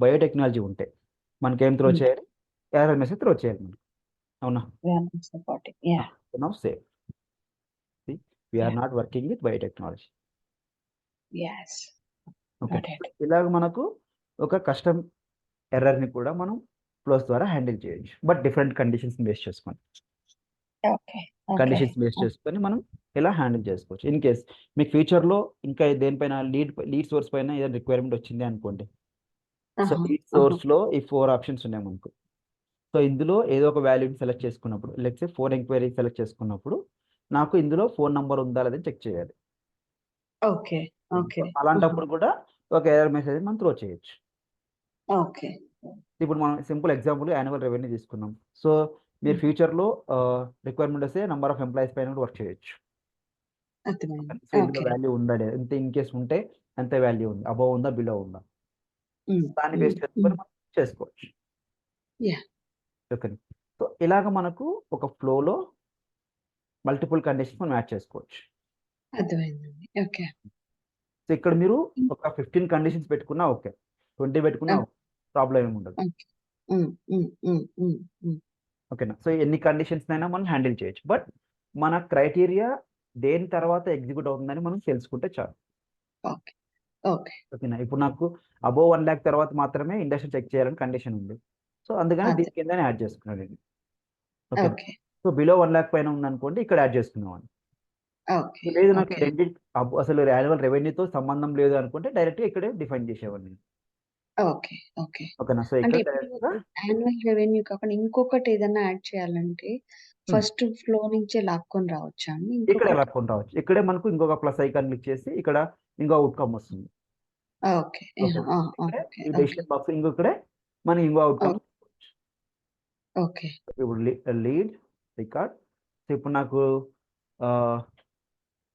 బయోటెక్నాలజీ ఉంటే మనకేం త్రో చేయాలి? ఎర్రర్ మెసేజ్ త్రో చేయాలి మనకు. అవునా? Now save. We are not working with biotechnology. Yes. Okay. ఇలాగ మనకు ఒక కస్టమ్ ఎర్రర్ని కూడా మనం ఫ్లోస్ ద్వారా హ్యాండిల్ చేయొచ్చు, బట్ డిఫరెంట్ కండిషన్స్ బేస్ చేసుకొని. కండిషన్స్ బేస్ చేసుకొని మనం ఇలా హ్యాండిల్ చేసుకోవచ్చు. ఇన్ కేస్ మీకు ఫ్యూచర్లో ఇంకా దేనిపైన లీడ్ సోర్స్ పైన ఏదైనా రిక్వైర్మెంట్ వచ్చింది అనుకోండి. సో లీడ్ సోర్స్లో ఈ 4 ఆప్షన్స్ ఉన్నాయి మనకు. సో ఇందులో ఏదో ఒక వాల్యూని సెలెక్ట్ చేసుకున్నప్పుడు, లెట్స్ సే 4 ఎంక్వైరీ సెలెక్ట్ చేసుకున్నప్పుడు నాకు ఇందులో ఫోన్ నంబర్ ఉందా లేదని చెక్ చేయాలి. అలాంటప్పుడు కూడా ఒక ఎర్రర్ మెసేజ్ మనం త్రో చేయొచ్చు. ఇప్పుడు మనం సింపుల్ ఎగ్జాంపుల్ యాన్యువల్ రెవెన్యూ తీసుకున్నాం. సో మీరు ఫ్యూచర్లో రిక్వైర్మెంట్ వస్తే నంబర్ ఆఫ్ ఎంప్లాయీస్ పైన కూడా వర్క్ చేయొచ్చు. సో ఇందులో వాల్యూ ఉందా లేదా, ఇంత ఇన్ కేస్ ఉంటే ఎంత వాల్యూ ఉంది, అబోవ్ ఉందా బిలో ఉందా, దాన్ని బేస్ చేసుకొని మనం చేసుకోవచ్చు. ఓకే. సో ఇలాగ మనకు ఒక ఫ్లోలో మల్టిపుల్ కండిషన్స్ మనం యాడ్ చేసుకోవచ్చు. సో ఇక్కడ మీరు ఒక 15 కండిషన్స్ పెట్టుకున్నా ఓకే, 20 పెట్టుకున్నా ప్రాబ్లం ఏమి ఉండదు. ఓకేనా? సో ఎన్ని కండిషన్స్ అయినా మనం హ్యాండిల్ చేయొచ్చు, బట్ మన క్రైటీరియా దేని తర్వాత ఎగ్జిక్యూట్ అవుతుందని మనం తెలుసుకుంటే చాలు. ఓకేనా? ఇప్పుడు నాకు అబోవ్ 1 lakh తర్వాత మాత్రమే ఇండస్ట్రీ చెక్ చేయాలని కండిషన్ ఉంది. సో అందుకని దీని కింద యాడ్ చేసుకున్నాను నేను. ఓకే. సో బిలో 1 lakh పైన ఉందనుకోండి, ఇక్కడ యాడ్ చేసుకునేవాడిని. లేదు నాకు అసలు యాన్యువల్ రెవెన్యూతో సంబంధం లేదు అనుకుంటే డైరెక్ట్గా ఇక్కడే డిఫైన్ చేసేవాడిని. ఓకేనా? సో ఇక్కడ యాన్యువల్ రెవెన్యూ కాకుండా ఇంకొకటి ఏదైనా యాడ్ చేయాలంటే ఫస్ట్ ఫ్లో నుంచే లాక్కొని రావచ్చా అండి? ఇక్కడ లాక్కొని రావచ్చు. ఇక్కడే మనకు ఇంకొక ప్లస్ ఐకాన్ క్లిక్ చేసి ఇక్కడ ఇంకో అవుట్కమ్ వస్తుంది. ఈ డెసిషన్ బాక్స్ ఇంకొకడే మనం ఇంకో అవుట్కమ్. ఇప్పుడు లీడ్ రికార్డ్. సో ఇప్పుడు నాకు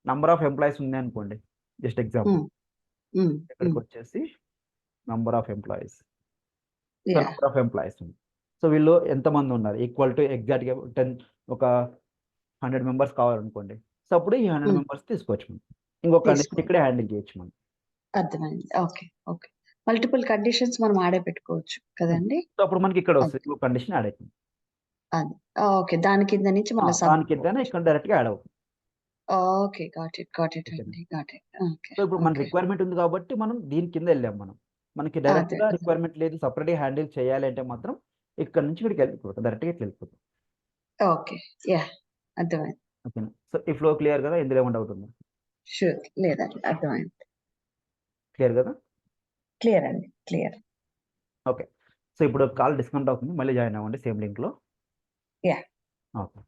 నంబర్ ఆఫ్ ఎంప్లాయీస్ ఉంది అనుకోండి, జస్ట్ ఎగ్జాంపుల్ ఇక్కడికి వచ్చేసి నంబర్ ఆఫ్ ఎంప్లాయీస్ ఉంది. సో వీళ్ళు ఎంతమంది ఉన్నారు ఈక్వల్ టు ఎగ్జాక్ట్గా 10 ఒక 100 మెంబర్స్ కావాలనుకోండి. సో అప్పుడు ఈ 100 మెంబర్స్ తీసుకోవచ్చు మనం. ఇంకొక కండిషన్ ఇక్కడే హ్యాండిల్ చేయొచ్చు మనం. అర్థమైంది. మల్టిపుల్ కండిషన్స్ మనం ఆడే పెట్టుకోవచ్చు కదండి. సో అప్పుడు మనకి ఇక్కడ వస్తుంది ఇంకో కండిషన్ యాడ్ అవుతుంది. దాని కింద నుంచి దాని కింద ఇక్కడ డైరెక్ట్గా యాడ్ అవుతుంది. గాట్ ఇట్ అండి. సో ఇప్పుడు మన రిక్వైర్మెంట్ ఉంది కాబట్టి మనం దీని కింద వెళ్ళాం. మనకి డైరెక్ట్ గా రిక్వైర్మెంట్ లేదు, సపరేట్ గా హ్యాండిల్ చేయాలి అంటే మాత్రం ఇక్కడ నుంచి ఇక్కడికి వెళ్ళిపోతాం, డైరెక్ట్ గా ఇట్లా వెళ్ళిపోతాం. అర్థమైంది. ఓకేనా? సో ఈ ఫ్లో క్లియర్ కదా, ఇందులో ఏమైనా డౌట్ ఉందా? లేదండి, అర్థమైంది. క్లియర్ కదా? క్లియర్ అండి, క్లియర్. ఓకే. సో ఇప్పుడు కాల్ డిస్కనెక్ట్ అవుతుంది, మళ్ళీ జాయిన్ అవ్వండి సేమ్ లింక్ లో. ఓకే.